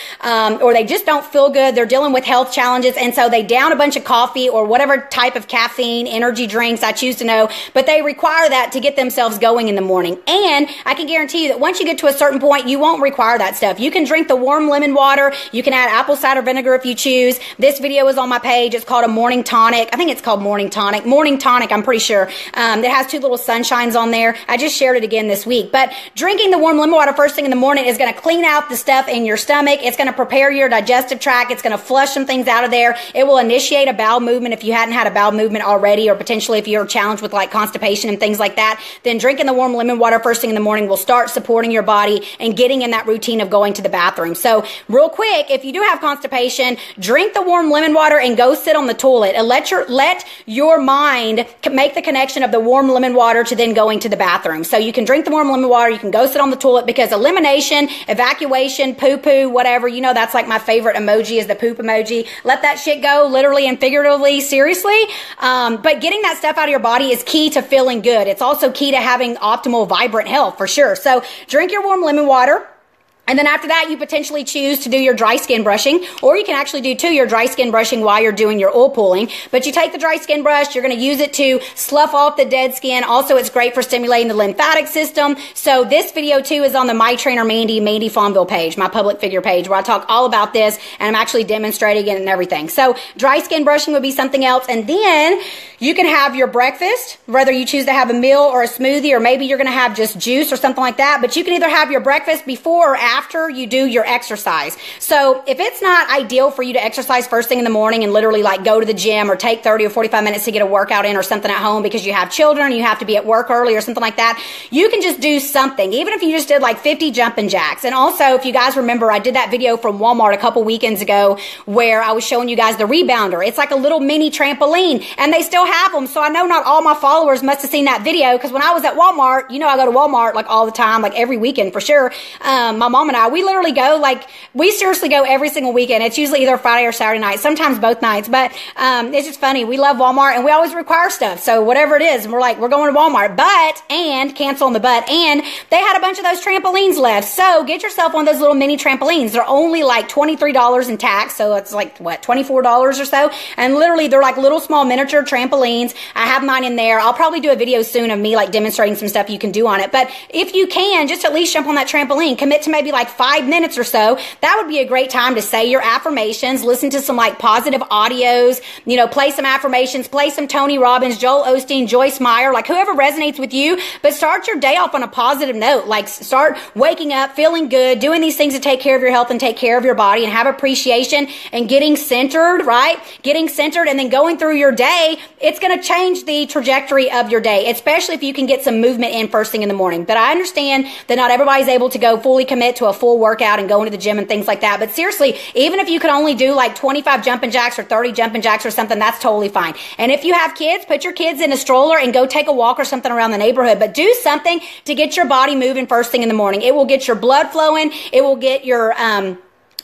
or they just don't feel good, they're dealing with health challenges, and so they down a bunch of coffee or whatever type of caffeine, energy drinks, I choose to know, but they require that to get themselves going in the morning. And I can guarantee you that once you get to a certain point, you won't require that stuff. You can drink the warm lemon water, you can add apple cider vinegar if you choose. This video is on my page, it's called a morning tonic. I think it's called morning tonic, I'm pretty sure. It has two little sunshines on there. I just shared it again this week. But drinking the warm lemon water first thing in the morning is going to clean out the stuff in your stomach. It's going to prepare your digestive tract. It's going to flush some things out of there. It will initiate a bowel movement if you hadn't had a bowel movement already, or potentially if you're challenged with like constipation and things like that. Then drinking the warm lemon water first thing in the morning will start supporting your body and getting in that routine of going to the bathroom. So real quick, if you do have constipation, drink the warm lemon water and go sit on the toilet and let your mind make the connection of the warm lemon water to then then going to the bathroom. So you can drink the warm lemon water, you can go sit on the toilet, because elimination, evacuation, poo-poo, whatever, you know, that's like my favorite emoji is the poop emoji. Let that shit go, literally and figuratively, seriously. But getting that stuff out of your body is key to feeling good. It's also key to having optimal, vibrant health, for sure. So drink your warm lemon water. And then after that, you potentially choose to do your dry skin brushing, or you can actually do too your dry skin brushing while you're doing your oil pulling. But you take the dry skin brush, you're going to use it to slough off the dead skin. Also, it's great for stimulating the lymphatic system. So this video too is on the My Trainer Mandy Fonville page, my public figure page, where I talk all about this, and I'm actually demonstrating it and everything. So dry skin brushing would be something else. And then you can have your breakfast, whether you choose to have a meal or a smoothie, or maybe you're going to have just juice or something like that. But you can either have your breakfast before or after you do your exercise. So if it's not ideal for you to exercise first thing in the morning and literally like go to the gym or take 30 or 45 minutes to get a workout in or something at home because you have children, you have to be at work early or something like that, you can just do something. Even if you just did like 50 jumping jacks. And also, if you guys remember, I did that video from Walmart a couple weekends ago where I was showing you guys the Rebounder. It's like a little mini trampoline, and they still have them. So I know not all my followers must have seen that video, because when I was at Walmart, you know, I go to Walmart like all the time, like every weekend for sure. My mom and I, we literally go, like, we seriously go every single weekend. It's usually either Friday or Saturday night, sometimes both nights. But it's just funny. We love Walmart, and we always require stuff. So whatever it is, and we're like, we're going to Walmart. And cancel on the but. And they had a bunch of those trampolines left. So get yourself one of those little mini trampolines. They're only like $23 in tax. So it's like, what, $24 or so? And literally, they're like little small miniature trampolines. I have mine in there. I'll probably do a video soon of me like demonstrating some stuff you can do on it. But if you can, just at least jump on that trampoline, commit to maybe like 5 minutes or so. That would be a great time to say your affirmations, listen to some like positive audios, you know, play some affirmations, play some Tony Robbins, Joel Osteen, Joyce Meyer, like whoever resonates with you. But start your day off on a positive note. Like start waking up, feeling good, doing these things to take care of your health and take care of your body and have appreciation and getting centered, right? Getting centered and then going through your day. It's going to change the trajectory of your day, especially if you can get some movement in first thing in the morning. But I understand that not everybody's able to go fully commit to a full workout and go into the gym and things like that. But seriously, even if you could only do like 25 jumping jacks or 30 jumping jacks or something, that's totally fine. And if you have kids, put your kids in a stroller and go take a walk or something around the neighborhood. But do something to get your body moving first thing in the morning. It will get your blood flowing. It will get your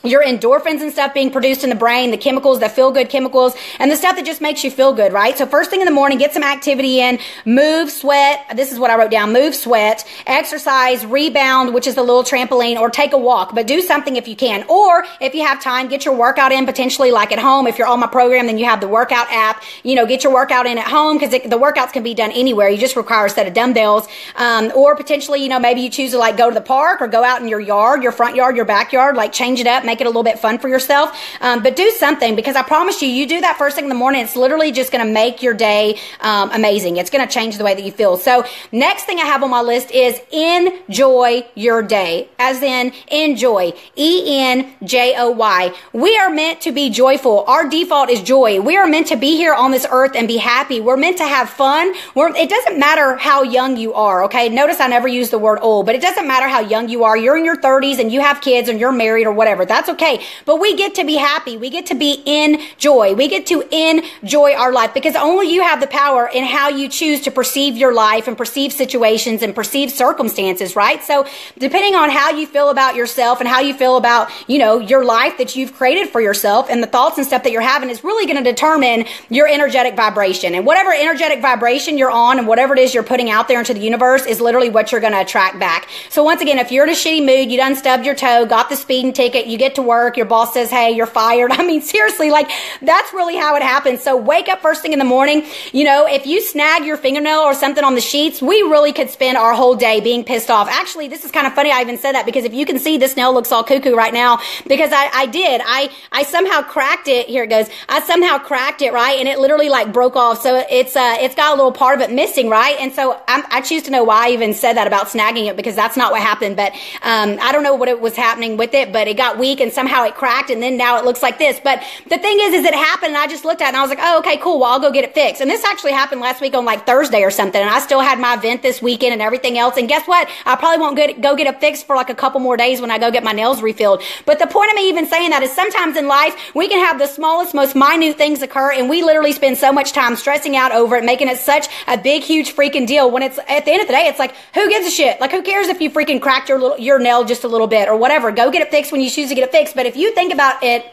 endorphins and stuff being produced in the brain, the chemicals, the feel-good chemicals, and the stuff that just makes you feel good, right? So first thing in the morning, get some activity in, move, sweat. This is what I wrote down. Move, sweat, exercise, rebound, which is the little trampoline, or take a walk, but do something if you can. Or if you have time, get your workout in potentially like at home. If you're on my program, then you have the workout app. You know, get your workout in at home because the workouts can be done anywhere. You just require a set of dumbbells. Or potentially, you know, maybe you choose to like go to the park or go out in your yard, your front yard, your backyard, like change it up, make it a little bit fun for yourself. But do something, because I promise you, you do that first thing in the morning, it's literally just going to make your day amazing. It's going to change the way that you feel. So next thing I have on my list is enjoy your day, as in enjoy, E-N-J-O-Y. We are meant to be joyful. Our default is joy. We are meant to be here on this earth and be happy. We're meant to have fun. It doesn't matter how young you are, okay? Notice I never use the word old, but it doesn't matter how young you are. You're in your 30s and you have kids and you're married or whatever. That's okay. But we get to be happy. We get to be in joy. We get to enjoy our life, because only you have the power in how you choose to perceive your life and perceive situations and perceive circumstances, right? So depending on how you feel about yourself and how you feel about, you know, your life that you've created for yourself and the thoughts and stuff that you're having is really going to determine your energetic vibration. And whatever energetic vibration you're on and whatever it is you're putting out there into the universe is literally what you're going to attract back. So once again, if you're in a shitty mood, you done stubbed your toe, got the speeding ticket, you get to work, your boss says, hey, you're fired. I mean, seriously, like that's really how it happens. So wake up first thing in the morning. You know, if you snag your fingernail or something on the sheets, we really could spend our whole day being pissed off. Actually, this is kind of funny I even said that, because if you can see, this nail looks all cuckoo right now, because I somehow cracked it. Here it goes. I somehow cracked it, right? And it literally like broke off. So it's got a little part of it missing, right? And so I choose to know why I even said that about snagging it, because that's not what happened. But I don't know what it was happening with it, but it got weak and somehow it cracked and then now it looks like this. But the thing is it happened and I just looked at it and I was like, oh, okay, cool. Well, I'll go get it fixed. And this actually happened last week on like Thursday or something. And I still had my event this weekend and everything else. And guess what? I probably won't go get it fixed for like a couple more days when I go get my nails refilled. But the point of me even saying that is sometimes in life, we can have the smallest, most minute things occur and we literally spend so much time stressing out over it, making it such a big, huge freaking deal when it's at the end of the day, it's like, who gives a shit? Like, who cares if you freaking cracked your nail just a little bit or whatever? Go get it fixed when you choose to get it fixed. But if you think about it,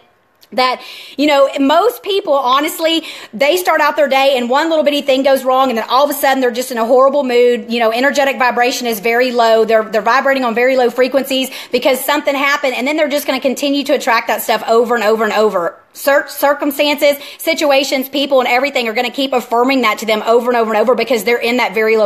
that, you know, most people, honestly, they start out their day and one little bitty thing goes wrong and then all of a sudden they're just in a horrible mood. You know, energetic vibration is very low. They're vibrating on very low frequencies because something happened and then they're just going to continue to attract that stuff over and over and over. Circumstances, situations, people, and everything are going to keep affirming that to them over and over and over because they're in that very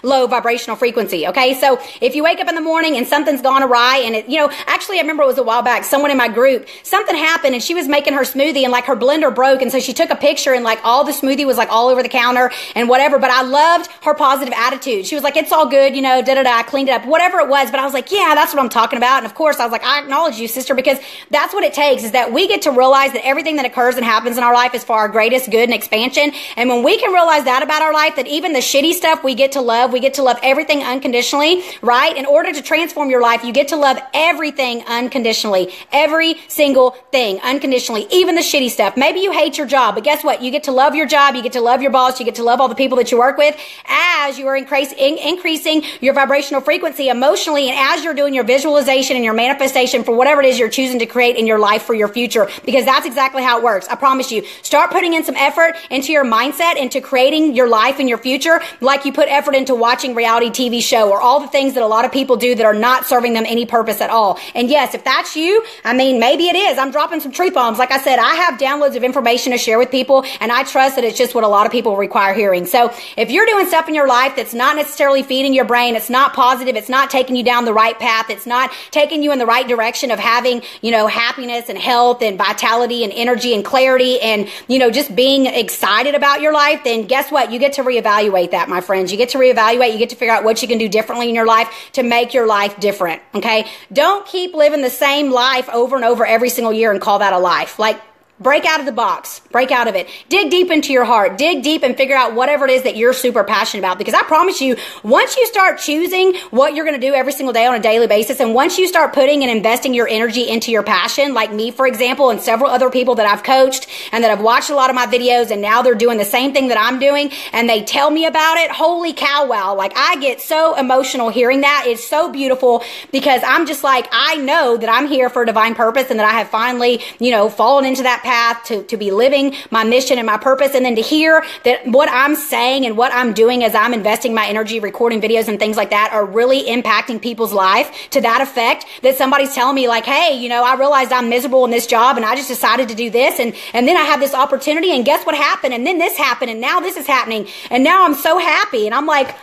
low vibrational frequency. Okay. So if you wake up in the morning and something's gone awry and it, you know, actually I remember it was a while back, someone in my group, something happened and she was making her smoothie and like her blender broke. And so she took a picture and like all the smoothie was like all over the counter and whatever. But I loved her positive attitude. She was like, it's all good, you know, I cleaned it up, whatever it was. But I was like, yeah, that's what I'm talking about. And of course I was like, I acknowledge you, sister, because that's what it takes is that we get to realize that everything that occurs and happens in our life is for our greatest good and expansion. And when we can realize that about our life, that even the shitty stuff we get to love everything unconditionally, right? In order to transform your life, you get to love everything unconditionally, every single thing unconditionally, even the shitty stuff. Maybe you hate your job, but guess what? You get to love your job. You get to love your boss. You get to love all the people that you work with as you are increasing your vibrational frequency emotionally. And as you're doing your visualization and your manifestation for whatever it is you're choosing to create in your life for your future, because that's exactly how it works. I promise you. Start putting in some effort into your mindset, into creating your life and your future, like you put effort into watching reality TV show or all the things that a lot of people do that are not serving them any purpose at all. And yes, if that's you, I mean, maybe it is. I'm dropping some truth bombs. Like I said, I have downloads of information to share with people, and I trust that it's just what a lot of people require hearing. So if you're doing stuff in your life that's not necessarily feeding your brain, it's not positive, it's not taking you down the right path, it's not taking you in the right direction of having, you know, happiness and health and vitality and energy and clarity and, you know, just being excited about your life, then guess what? You get to reevaluate that, my friends. You get to reevaluate. You get to figure out what you can do differently in your life to make your life different. Okay. Don't keep living the same life over and over every single year and call that a life. Like, break out of the box. Break out of it. Dig deep into your heart. Dig deep and figure out whatever it is that you're super passionate about. Because I promise you, once you start choosing what you're going to do every single day on a daily basis, and once you start putting and investing your energy into your passion, like me, for example, and several other people that I've coached and that have watched a lot of my videos, and now they're doing the same thing that I'm doing, and they tell me about it, holy cow, wow. Like, I get so emotional hearing that. It's so beautiful because I'm just like, I know that I'm here for a divine purpose and that I have finally, you know, fallen into that path to be living my mission and my purpose. And then to hear that what I'm saying and what I'm doing as I'm investing my energy, recording videos and things like that are really impacting people's life to that effect, that somebody's telling me like, hey, you know, I realized I'm miserable in this job and I just decided to do this. And then I had this opportunity and guess what happened? And then this happened and now this is happening. And now I'm so happy. And I'm like,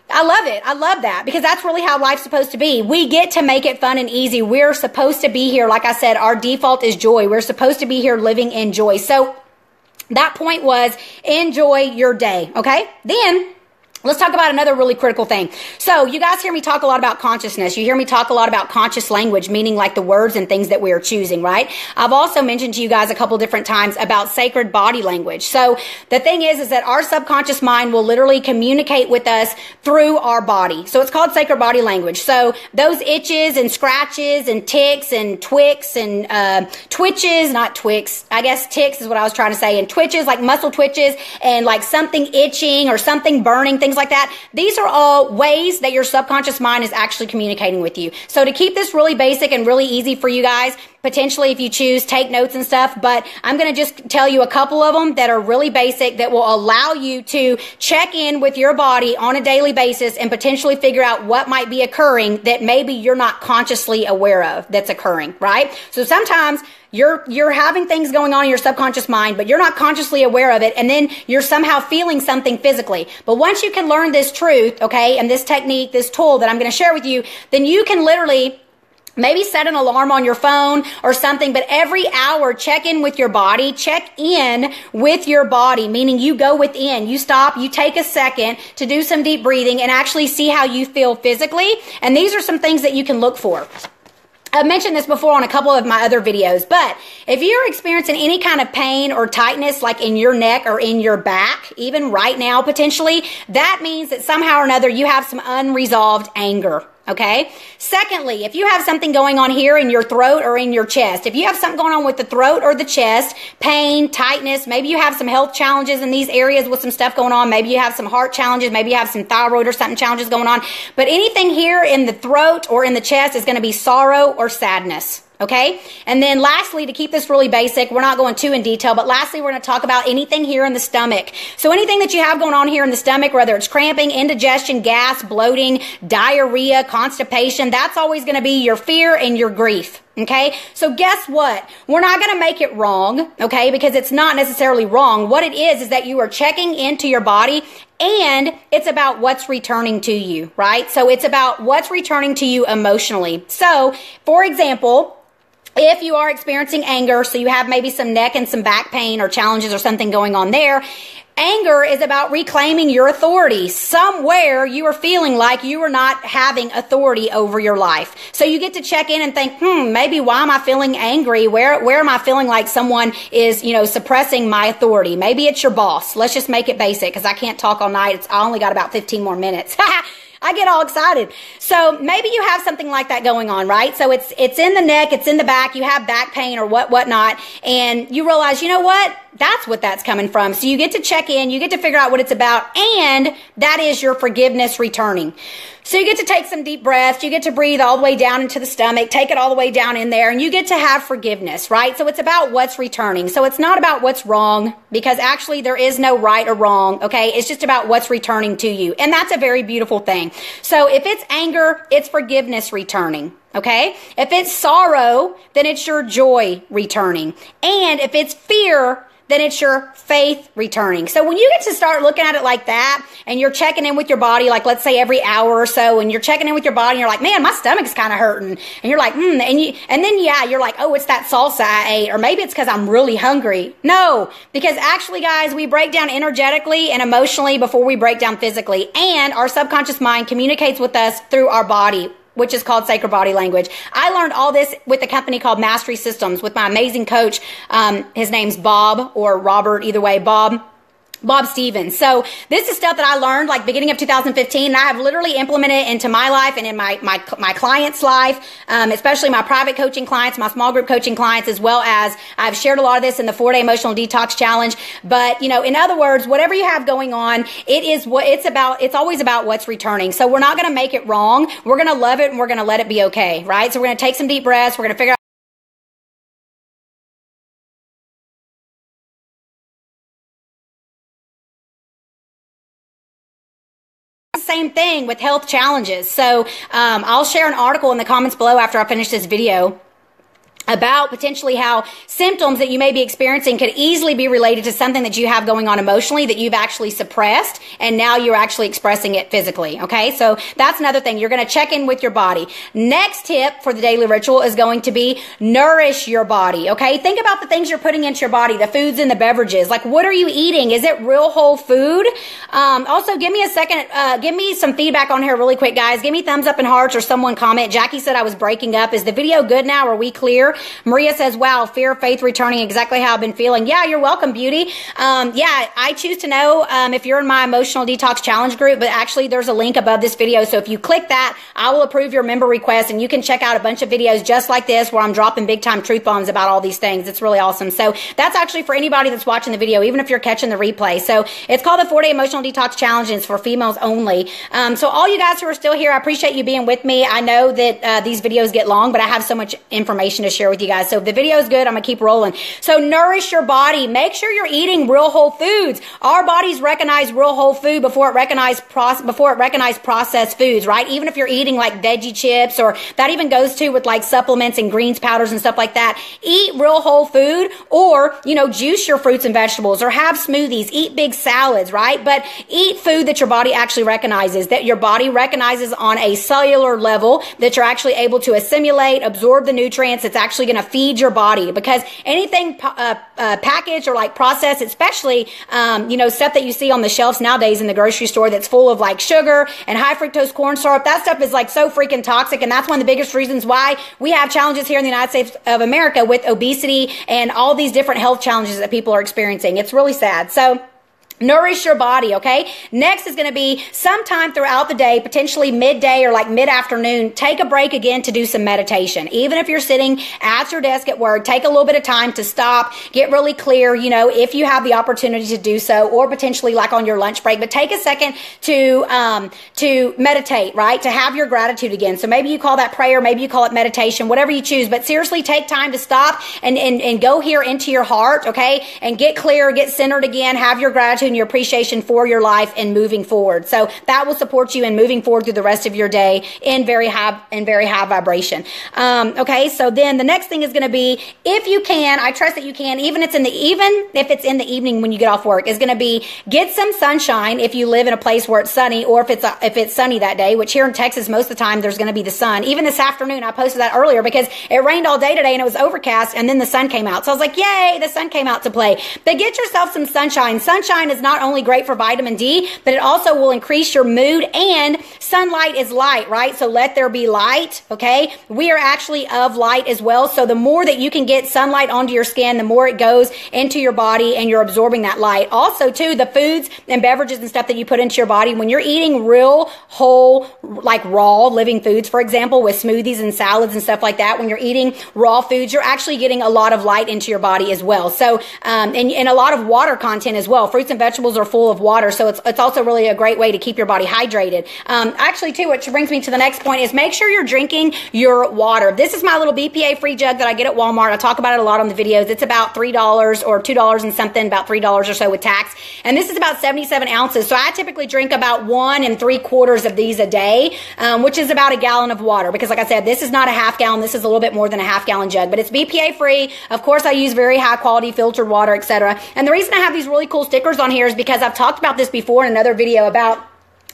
I love it. I love that because that's really how life's supposed to be. We get to make it fun and easy. We're supposed to be here. Like I said, our default is joy. We're supposed to be here living in joy. So that point was enjoy your day. Okay. Then let's talk about another really critical thing. So you guys hear me talk a lot about consciousness. You hear me talk a lot about conscious language, meaning like the words and things that we are choosing, right? I've also mentioned to you guys a couple different times about sacred body language. So the thing is that our subconscious mind will literally communicate with us through our body. So it's called sacred body language. So those itches and scratches and ticks and twicks and twitches, not twicks, I guess ticks is what I was trying to say, and twitches, like muscle twitches and like something itching or something burning, things like that. These are all ways that your subconscious mind is actually communicating with you. So to keep this really basic and really easy for you guys, potentially if you choose, take notes and stuff, but I'm going to just tell you a couple of them that are really basic that will allow you to check in with your body on a daily basis and potentially figure out what might be occurring that maybe you're not consciously aware of that's occurring, right? So sometimes you're having things going on in your subconscious mind, but you're not consciously aware of it, and then you're somehow feeling something physically. But once you can learn this truth, okay, and this technique, this tool that I'm going to share with you, then you can literally maybe set an alarm on your phone or something, but every hour check in with your body, check in with your body, meaning you go within, you stop, you take a second to do some deep breathing and actually see how you feel physically. And these are some things that you can look for. I've mentioned this before on a couple of my other videos, but if you're experiencing any kind of pain or tightness like in your neck or in your back, even right now potentially, that means that somehow or another you have some unresolved anger. Okay. Secondly, if you have something going on here in your throat or in your chest, if you have something going on with the throat or the chest, pain, tightness, maybe you have some health challenges in these areas with some stuff going on. Maybe you have some heart challenges. Maybe you have some thyroid or something challenges going on. But anything here in the throat or in the chest is going to be sorrow or sadness. Okay. And then lastly, to keep this really basic, we're not going too in detail, but lastly, we're going to talk about anything here in the stomach. So anything that you have going on here in the stomach, whether it's cramping, indigestion, gas, bloating, diarrhea, constipation, that's always going to be your fear and your grief. Okay. So guess what? We're not going to make it wrong. Okay. Because it's not necessarily wrong. What it is that you are checking into your body, and it's about what's returning to you, right? So it's about what's returning to you emotionally. So for example, if you are experiencing anger, so you have maybe some neck and some back pain or challenges or something going on there, anger is about reclaiming your authority. Somewhere you are feeling like you are not having authority over your life. So you get to check in and think, maybe why am I feeling angry? Where am I feeling like someone is, suppressing my authority? Maybe it's your boss. Let's just make it basic because I can't talk all night. I only got about 15 more minutes. I get all excited. So maybe you have something like that going on, right? So it's in the neck, it's in the back, you have back pain or whatnot, and you realize, you know what? That's what that's coming from. So you get to check in, you get to figure out what it's about, and that is your forgiveness returning. So you get to take some deep breaths, you get to breathe all the way down into the stomach, take it all the way down in there, and you get to have forgiveness, right? So it's about what's returning. So it's not about what's wrong, because actually there is no right or wrong, okay? It's just about what's returning to you. And that's a very beautiful thing. So if it's anger, it's forgiveness returning. Okay? If it's sorrow, then it's your joy returning. And if it's fear, then it's your faith returning. So when you get to start looking at it like that, and you're checking in with your body, like let's say every hour or so, and you're checking in with your body, and you're like, man, my stomach's kind of hurting. And you're like, and then you're like, oh, it's that salsa I ate, or maybe it's because I'm really hungry. No, because actually, guys, we break down energetically and emotionally before we break down physically, and our subconscious mind communicates with us through our body, which is called Sacred Body Language. I learned all this with a company called Mastery Systems with my amazing coach. His name's Bob or Robert, either way, Bob Stevens. So this is stuff that I learned like beginning of 2015, and I have literally implemented it into my life and in my clients' life, especially my private coaching clients, my small group coaching clients, as well as I've shared a lot of this in the 4-day emotional detox challenge. But, in other words, whatever you have going on, it's always about what's returning. So we're not going to make it wrong. We're going to love it and we're going to let it be okay, right? So we're going to take some deep breaths. We're going to figure out same thing with health challenges. So I'll share an article in the comments below after I finish this video about potentially how symptoms that you may be experiencing could easily be related to something that you have going on emotionally that you've actually suppressed, and now you're actually expressing it physically, okay? So that's another thing. You're going to check in with your body. Next tip for the daily ritual is going to be nourish your body, okay? Think about the things you're putting into your body, the foods and the beverages. Like, what are you eating? Is it real whole food? Also, give me a second. Give me some feedback on here really quick, guys. Give me thumbs up and hearts or someone comment. Jackie said I was breaking up. Is the video good now? Are we clear? Maria says, wow, fear, faith returning, exactly how I've been feeling. Yeah, you're welcome, beauty. I choose to know if you're in my emotional detox challenge group, but actually there's a link above this video. So if you click that, I will approve your member request, and you can check out a bunch of videos just like this where I'm dropping big time truth bombs about all these things. It's really awesome. So that's actually for anybody that's watching the video, even if you're catching the replay. So it's called the 4-day emotional detox challenge, and it's for females only. So all you guys who are still here, I appreciate you being with me. I know that these videos get long, but I have so much information to share with you guys. So if the video is good, I'm going to keep rolling. So nourish your body. Make sure you're eating real whole foods. Our bodies recognize real whole food before it recognize processed foods, right? Even if you're eating like veggie chips, or that even goes to with like supplements and greens powders and stuff like that. Eat real whole food, or, juice your fruits and vegetables, or have smoothies, eat big salads, right? But eat food that your body actually recognizes, that your body recognizes on a cellular level, that you're actually able to assimilate, absorb the nutrients. It's actually actually going to feed your body, because anything packaged or like processed, especially, stuff that you see on the shelves nowadays in the grocery store that's full of like sugar and high fructose corn syrup, that stuff is like so freaking toxic. And that's one of the biggest reasons why we have challenges here in the United States of America with obesity and all these different health challenges that people are experiencing. It's really sad. So nourish your body, okay? Next is going to be sometime throughout the day, potentially midday or like mid-afternoon, take a break again to do some meditation. Even if you're sitting at your desk at work, take a little bit of time to stop, get really clear, if you have the opportunity to do so, or potentially like on your lunch break, but take a second to meditate, right? To have your gratitude again. So maybe you call that prayer, maybe you call it meditation, whatever you choose, but seriously take time to stop and go here into your heart, okay? And get clear, get centered again, have your gratitude and your appreciation for your life and moving forward. So that will support you in moving forward through the rest of your day in very high vibration. Okay, so then the next thing is going to be, if you can, I trust that you can, even if it's in the evening when you get off work, is going to be get some sunshine if you live in a place where it's sunny, or if it's sunny that day, which here in Texas most of the time there's going to be the sun. Even this afternoon, I posted that earlier because it rained all day today and it was overcast, and then the sun came out. So I was like, yay, the sun came out to play. But get yourself some sunshine. Sunshine is not only great for vitamin D, but it also will increase your mood, and sunlight is light, right? So let there be light, okay? We are actually of light as well. So the more that you can get sunlight onto your skin, the more it goes into your body and you're absorbing that light. Also too, the foods and beverages and stuff that you put into your body, when you're eating real, whole, like raw living foods, for example, with smoothies and salads and stuff like that, when you're eating raw foods, you're actually getting a lot of light into your body as well. So, and a lot of water content as well. Fruits and vegetables are full of water, so it's also really a great way to keep your body hydrated. Actually too, which brings me to the next point, is make sure you're drinking your water. This is my little BPA free jug that I get at Walmart. I talk about it a lot on the videos. It's about $3 or $2 and something, about $3 or so with tax. And this is about 77 ounces. So I typically drink about 1 3/4 of these a day, which is about a gallon of water. Because like I said, this is not a half gallon. This is a little bit more than a half gallon jug, but it's BPA free. Of course, I use very high quality filtered water, etc. And the reason I have these really cool stickers on here is because I've talked about this before in another video about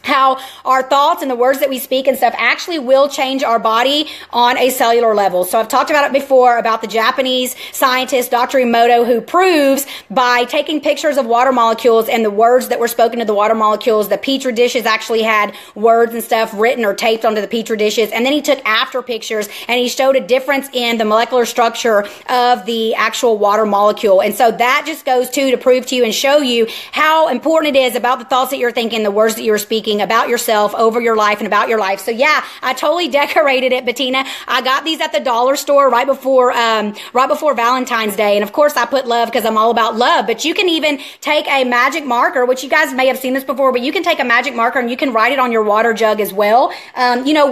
how our thoughts and the words that we speak and stuff actually will change our body on a cellular level. So I've talked about it before, about the Japanese scientist, Dr. Emoto, who proves by taking pictures of water molecules and the words that were spoken to the water molecules, the Petri dishes actually had words and stuff written or taped onto the Petri dishes. And then he took after pictures and he showed a difference in the molecular structure of the actual water molecule. And so that just goes to prove to you and show you how important it is about the thoughts that you're thinking, the words that you're speaking about yourself, over your life, and about your life. So yeah, I totally decorated it, Bettina. I got these at the dollar store right before Valentine's Day. And of course I put love because I'm all about love, but you can even take a magic marker, which you guys may have seen this before, but you can take a magic marker and you can write it on your water jug as well.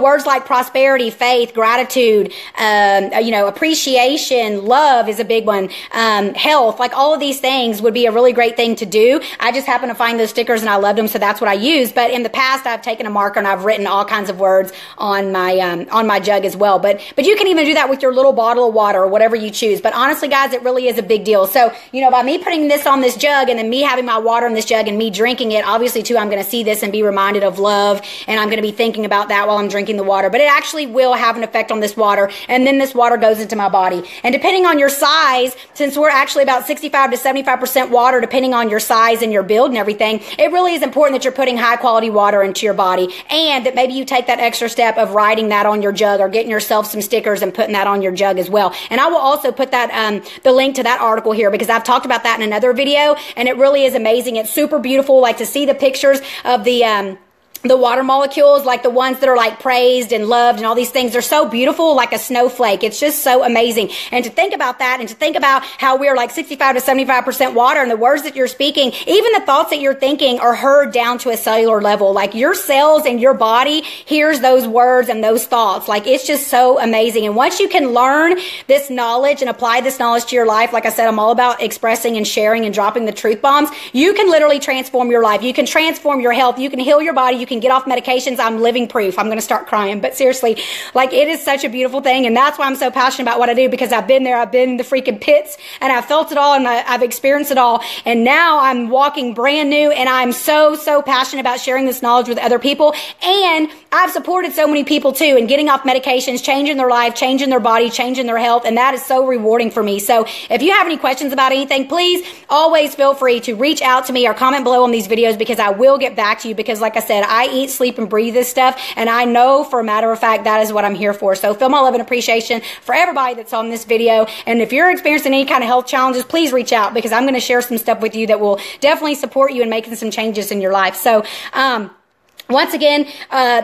Words like prosperity, faith, gratitude, appreciation, love is a big one. Health, like all of these things would be a really great thing to do. I just happen to find those stickers and I loved them, so that's what I use. But in the past, I've taken a marker and I've written all kinds of words on my jug as well. But you can even do that with your little bottle of water or whatever you choose. But honestly, guys, it really is a big deal. So, by me putting this on this jug and then me having my water in this jug and me drinking it, obviously too, I'm going to see this and be reminded of love, and I'm going to be thinking about that while I'm drinking the water. But it actually will have an effect on this water, and then this water goes into my body. And depending on your size, since we're actually about 65 to 75% water, depending on your size and your build and everything, it really is important that you're putting high quality water into your body, and that maybe you take that extra step of writing that on your jug or getting yourself some stickers and putting that on your jug as well. And I will also put that the link to that article here because I've talked about that in another video, and it really is amazing. It's super beautiful, like to see the pictures of the water molecules, like the ones that are like praised and loved and all these things. They're so beautiful, like a snowflake. It's just so amazing. And to think about that, and to think about how we're like 65 to 75% water, and the words that you're speaking, even the thoughts that you're thinking are heard down to a cellular level. Like your cells and your body hears those words and those thoughts. Like it's just so amazing. And once you can learn this knowledge and apply this knowledge to your life, like I said, I'm all about expressing and sharing and dropping the truth bombs. You can literally transform your life. You can transform your health. You can heal your body. You can can get off medications, I'm living proof. I'm going to start crying. But seriously, like, it is such a beautiful thing. And that's why I'm so passionate about what I do, because I've been there. I've been in the freaking pits and I've felt it all and I've experienced it all. And now I'm walking brand new, and I'm so, so passionate about sharing this knowledge with other people. And I've supported so many people too, and getting off medications, changing their life, changing their body, changing their health. And that is so rewarding for me. So if you have any questions about anything, please always feel free to reach out to me or comment below on these videos, because I will get back to you. Because like I said, I eat, sleep, and breathe this stuff. And I know for a matter of fact, that is what I'm here for. So feel my love and appreciation for everybody that's on this video. And if you're experiencing any kind of health challenges, please reach out, because I'm going to share some stuff with you that will definitely support you in making some changes in your life. So, once again,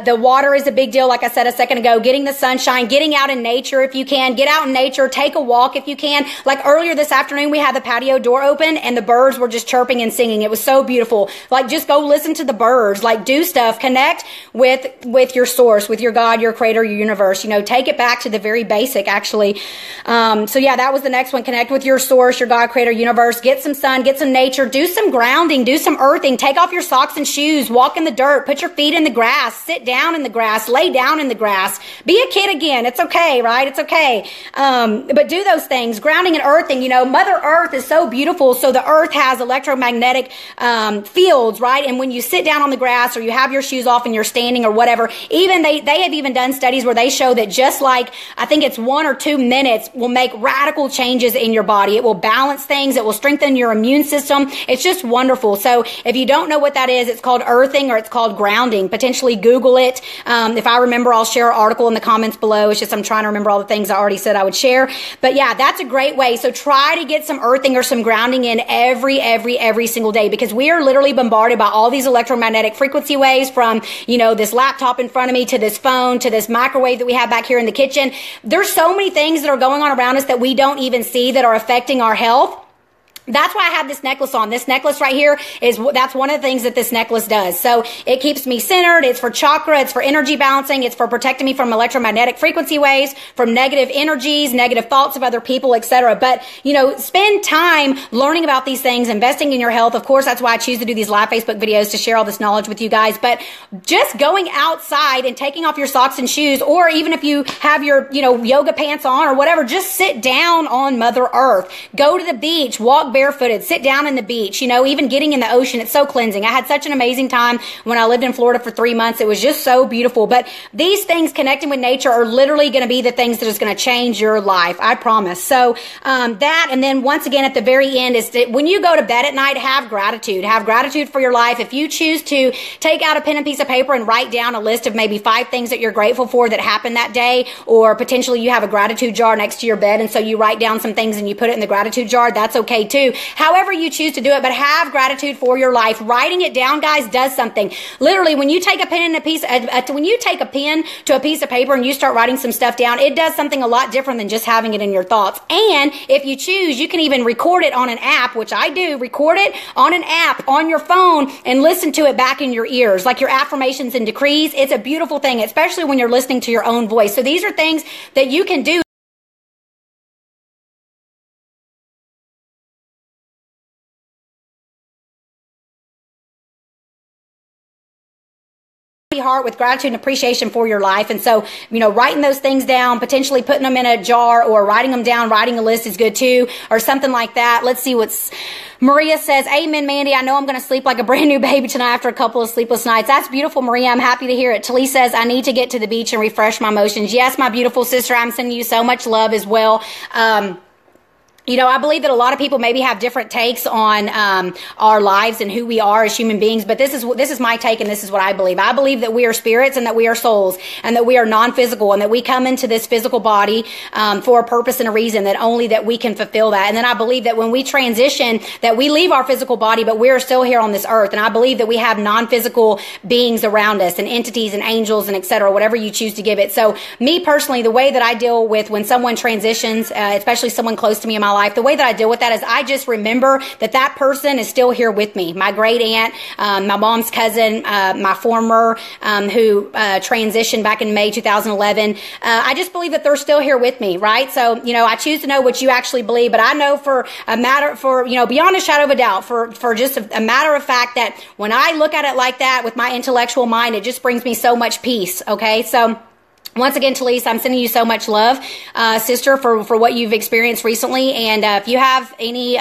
the water is a big deal. Like I said a second ago, getting the sunshine, getting out in nature if you can, get out in nature, take a walk if you can. Like earlier this afternoon, we had the patio door open and the birds were just chirping and singing. It was so beautiful. Like, just go listen to the birds, like, do stuff, connect with your source, with your God, your creator, your universe, you know, take it back to the very basic, actually. So yeah, that was the next one. Connect with your source, your God, creator, universe, get some sun, get some nature, do some grounding, do some earthing, take off your socks and shoes, walk in the dirt, put your feet in the grass, sit down in the grass, lay down in the grass, be a kid again. It's okay, right? It's okay. But do those things, grounding and earthing. You know, Mother Earth is so beautiful. So the earth has electromagnetic fields, right? And when you sit down on the grass, or you have your shoes off and you're standing or whatever, even they have even done studies where they show that just like, I think it's 1 or 2 minutes will make radical changes in your body. It will balance things. It will strengthen your immune system. It's just wonderful. So if you don't know what that is, it's called earthing, or it's called grounding. Potentially Google it. If I remember, I'll share an article in the comments below. It's just I'm trying to remember all the things I already said I would share. But yeah, that's a great way. So try to get some earthing or some grounding in every single day, because we are literally bombarded by all these electromagnetic frequency waves, from, you know, this laptop in front of me, to this phone, to this microwave that we have back here in the kitchen. There's so many things that are going on around us that we don't even see that are affecting our health. That's why I have this necklace on. This necklace right here that's one of the things that this necklace does. So it keeps me centered. It's for chakra. It's for energy balancing. It's for protecting me from electromagnetic frequency waves, from negative energies, negative thoughts of other people, etc. But, you know, spend time learning about these things, investing in your health. Of course, that's why I choose to do these live Facebook videos, to share all this knowledge with you guys. But just going outside and taking off your socks and shoes, or even if you have your, you know, yoga pants on or whatever, just sit down on Mother Earth. Go to the beach, walk barefooted, sit down in the beach, you know, even getting in the ocean. It's so cleansing. I had such an amazing time when I lived in Florida for 3 months. It was just so beautiful. But these things, connecting with nature, are literally going to be the things that is going to change your life. I promise. So that, and then once again, at the very end, is that when you go to bed at night, have gratitude. Have gratitude for your life. If you choose to take out a pen and piece of paper and write down a list of maybe 5 things that you're grateful for that happened that day, or potentially you have a gratitude jar next to your bed, and so you write down some things and you put it in the gratitude jar, that's okay too. However you choose to do it, but have gratitude for your life. Writing it down, guys, does something. Literally, when you take a pen and when you take a pen to a piece of paper and you start writing some stuff down, it does something a lot different than just having it in your thoughts. And if you choose, you can even record it on an app, which I do. Record it on an app on your phone and listen to it back in your ears, like your affirmations and decrees. It's a beautiful thing, especially when you're listening to your own voice. So these are things that you can do. Heart with gratitude and appreciation for your life. And so, you know, writing those things down, potentially putting them in a jar, or writing them down, writing a list is good too, or something like that. Let's see what's Maria says, amen, Mandy. I know I'm going to sleep like a brand new baby tonight after a couple of sleepless nights. That's beautiful, Maria. I'm happy to hear it. Talise says, I need to get to the beach and refresh my emotions. Yes, my beautiful sister. I'm sending you so much love as well. You know, I believe that a lot of people maybe have different takes on our lives and who we are as human beings, but this is my take, and this is what I believe. I believe that we are spirits, and that we are souls, and that we are non-physical, and that we come into this physical body for a purpose and a reason, that only that we can fulfill that. And then I believe that when we transition, that we leave our physical body, but we are still here on this earth. And I believe that we have non-physical beings around us, and entities and angels and etc., whatever you choose to give it. So me personally, the way that I deal with when someone transitions, especially someone close to me in my life, life, the way that I deal with that is I just remember that that person is still here with me. My great aunt, my mom's cousin, my former, who transitioned back in May 2011. I just believe that they're still here with me, right? So, you know, I choose to know what you actually believe, but I know beyond a shadow of a doubt, for just a matter of fact that when I look at it like that with my intellectual mind, it just brings me so much peace. Okay. So, once again, Talise, I'm sending you so much love, sister, for what you've experienced recently. And if you have any,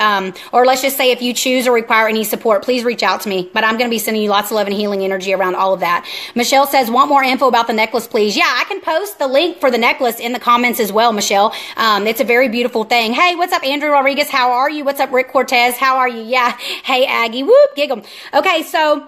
or let's just say if you choose or require any support, please reach out to me. But I'm going to be sending you lots of love and healing energy around all of that. Michelle says, want more info about the necklace, please? Yeah, I can post the link for the necklace in the comments as well, Michelle. It's a very beautiful thing. Hey, what's up, Andrew Rodriguez? How are you? What's up, Rick Cortez? How are you? Yeah. Hey, Aggie. Whoop, giggle. Okay, so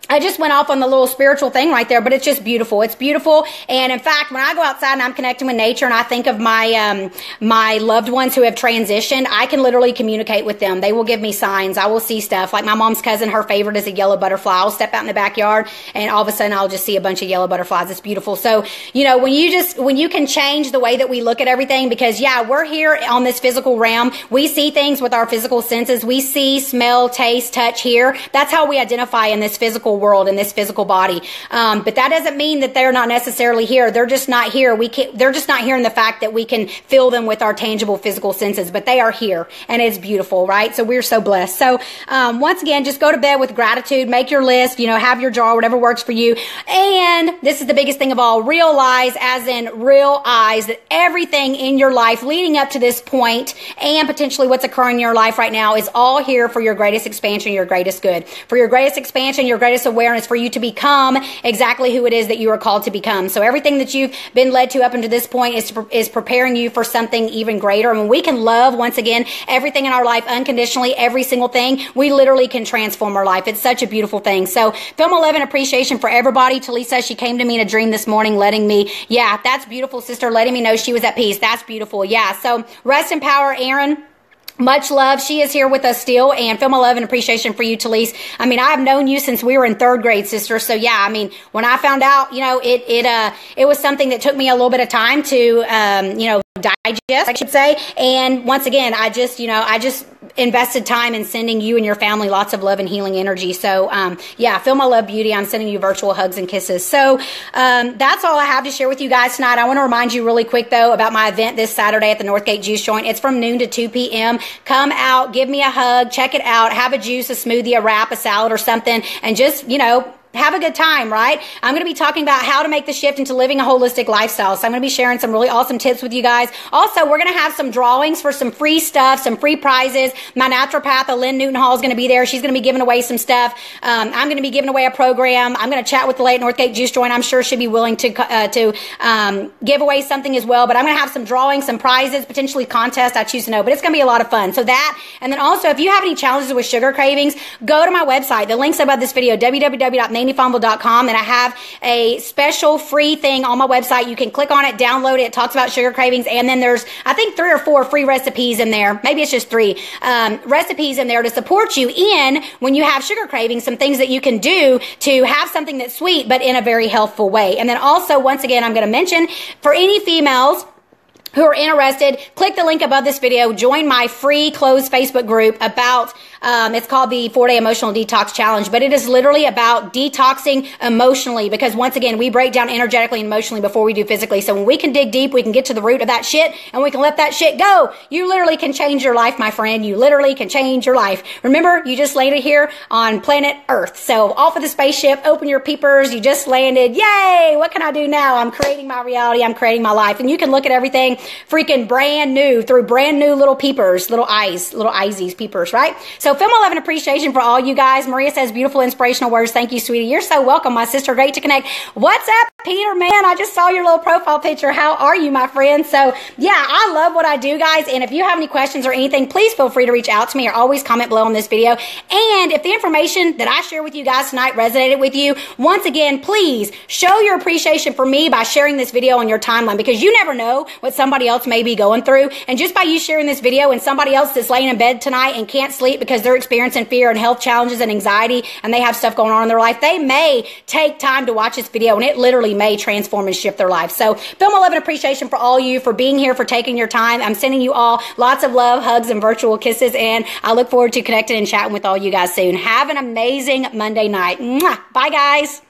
I just went off on the little spiritual thing right there, but it's just beautiful. It's beautiful. And in fact, when I go outside and I'm connecting with nature and I think of my, my loved ones who have transitioned, I can literally communicate with them. They will give me signs. I will see stuff. Like my mom's cousin, her favorite is a yellow butterfly. I'll step out in the backyard and all of a sudden I'll just see a bunch of yellow butterflies. It's beautiful. So, you know, when you can change the way that we look at everything, because yeah, we're here on this physical realm. We see things with our physical senses. We see, smell, taste, touch, hear. That's how we identify in this physical world, in this physical body. But that doesn't mean that they're not necessarily here. They're just not here. They're just not here in the fact that we can feel them with our tangible physical senses, but they are here and it's beautiful, right? So we're so blessed. So, once again, just go to bed with gratitude, make your list, you know, have your jar, whatever works for you. And this is the biggest thing of all, realize, as in real eyes, that everything in your life leading up to this point and potentially what's occurring in your life right now is all here for your greatest expansion, your greatest good, for your greatest expansion, your greatest awareness, for you to become exactly who it is that you are called to become. So everything that you've been led to up until this point is preparing you for something even greater. And when we can love, once again, everything in our life unconditionally, every single thing, we literally can transform our life. It's such a beautiful thing. So film 11 appreciation for everybody. Talisa, she came to me in a dream this morning, yeah, that's beautiful, sister, letting me know she was at peace. That's beautiful. Yeah. So rest in power, Aaron. Much love. She is here with us still. And film 11 appreciation for you, Talise. I mean, I've known you since we were in 3rd grade, sister. So yeah, I mean, when I found out, you know, it was something that took me a little bit of time to, you know, digest, I should say. And once again, I just invested time in sending you and your family lots of love and healing energy. So, yeah, feel my love, beauty. I'm sending you virtual hugs and kisses. So, that's all I have to share with you guys tonight. I want to remind you really quick though about my event this Saturday at the Northgate Juice Joint. It's from noon to 2 p.m. Come out, give me a hug, check it out, have a juice, a smoothie, a wrap, a salad or something, and just, you know, have a good time, right? I'm going to be talking about how to make the shift into living a holistic lifestyle. So I'm going to be sharing some really awesome tips with you guys. Also, we're going to have some drawings for some free stuff, some free prizes. My naturopath, Lynn Newton Hall, is going to be there. She's going to be giving away some stuff. I'm going to be giving away a program. I'm going to chat with the late Northgate Juice Joint. I'm sure she'll be willing to give away something as well. But I'm going to have some drawings, some prizes, potentially contests. I choose to know. But it's going to be a lot of fun. So that, and then also, if you have any challenges with sugar cravings, go to my website. The link's above this video, www.nandyfumble.com, and I have a special free thing on my website. You can click on it, download it. It talks about sugar cravings, and then there's, I think, 3 or 4 free recipes in there. Maybe it's just 3 recipes in there to support you in when you have sugar cravings, some things that you can do to have something that's sweet, but in a very healthful way. And then also, once again, I'm going to mention for any females who are interested, click the link above this video. Join my free closed Facebook group about, it's called the 4-Day Emotional Detox Challenge, but it is literally about detoxing emotionally, because once again, we break down energetically and emotionally before we do physically. So when we can dig deep, we can get to the root of that shit and we can let that shit go. You literally can change your life, my friend. You literally can change your life. Remember, you just landed here on planet Earth. So off of the spaceship, open your peepers. You just landed. Yay! What can I do now? I'm creating my reality. I'm creating my life. And you can look at everything freaking brand new through brand new little peepers, little eyesies, peepers, right? So film 11 appreciation for all you guys. Maria says beautiful inspirational words. Thank you, sweetie. You're so welcome, my sister. Great to connect. What's up, Peter? Man, I just saw your little profile picture. How are you, my friend? So yeah, I love what I do, guys. And if you have any questions or anything, please feel free to reach out to me or always comment below on this video. And if the information that I share with you guys tonight resonated with you, once again, please show your appreciation for me by sharing this video on your timeline, because you never know what somebody else may be going through. And just by you sharing this video and somebody else that's laying in bed tonight and can't sleep because because they're experiencing fear and health challenges and anxiety, and they have stuff going on in their life, they may take time to watch this video, and it literally may transform and shift their life. So feel my love and appreciation for all you, for being here, for taking your time. I'm sending you all lots of love, hugs, and virtual kisses, and I look forward to connecting and chatting with all you guys soon. Have an amazing Monday night. Mwah. Bye, guys.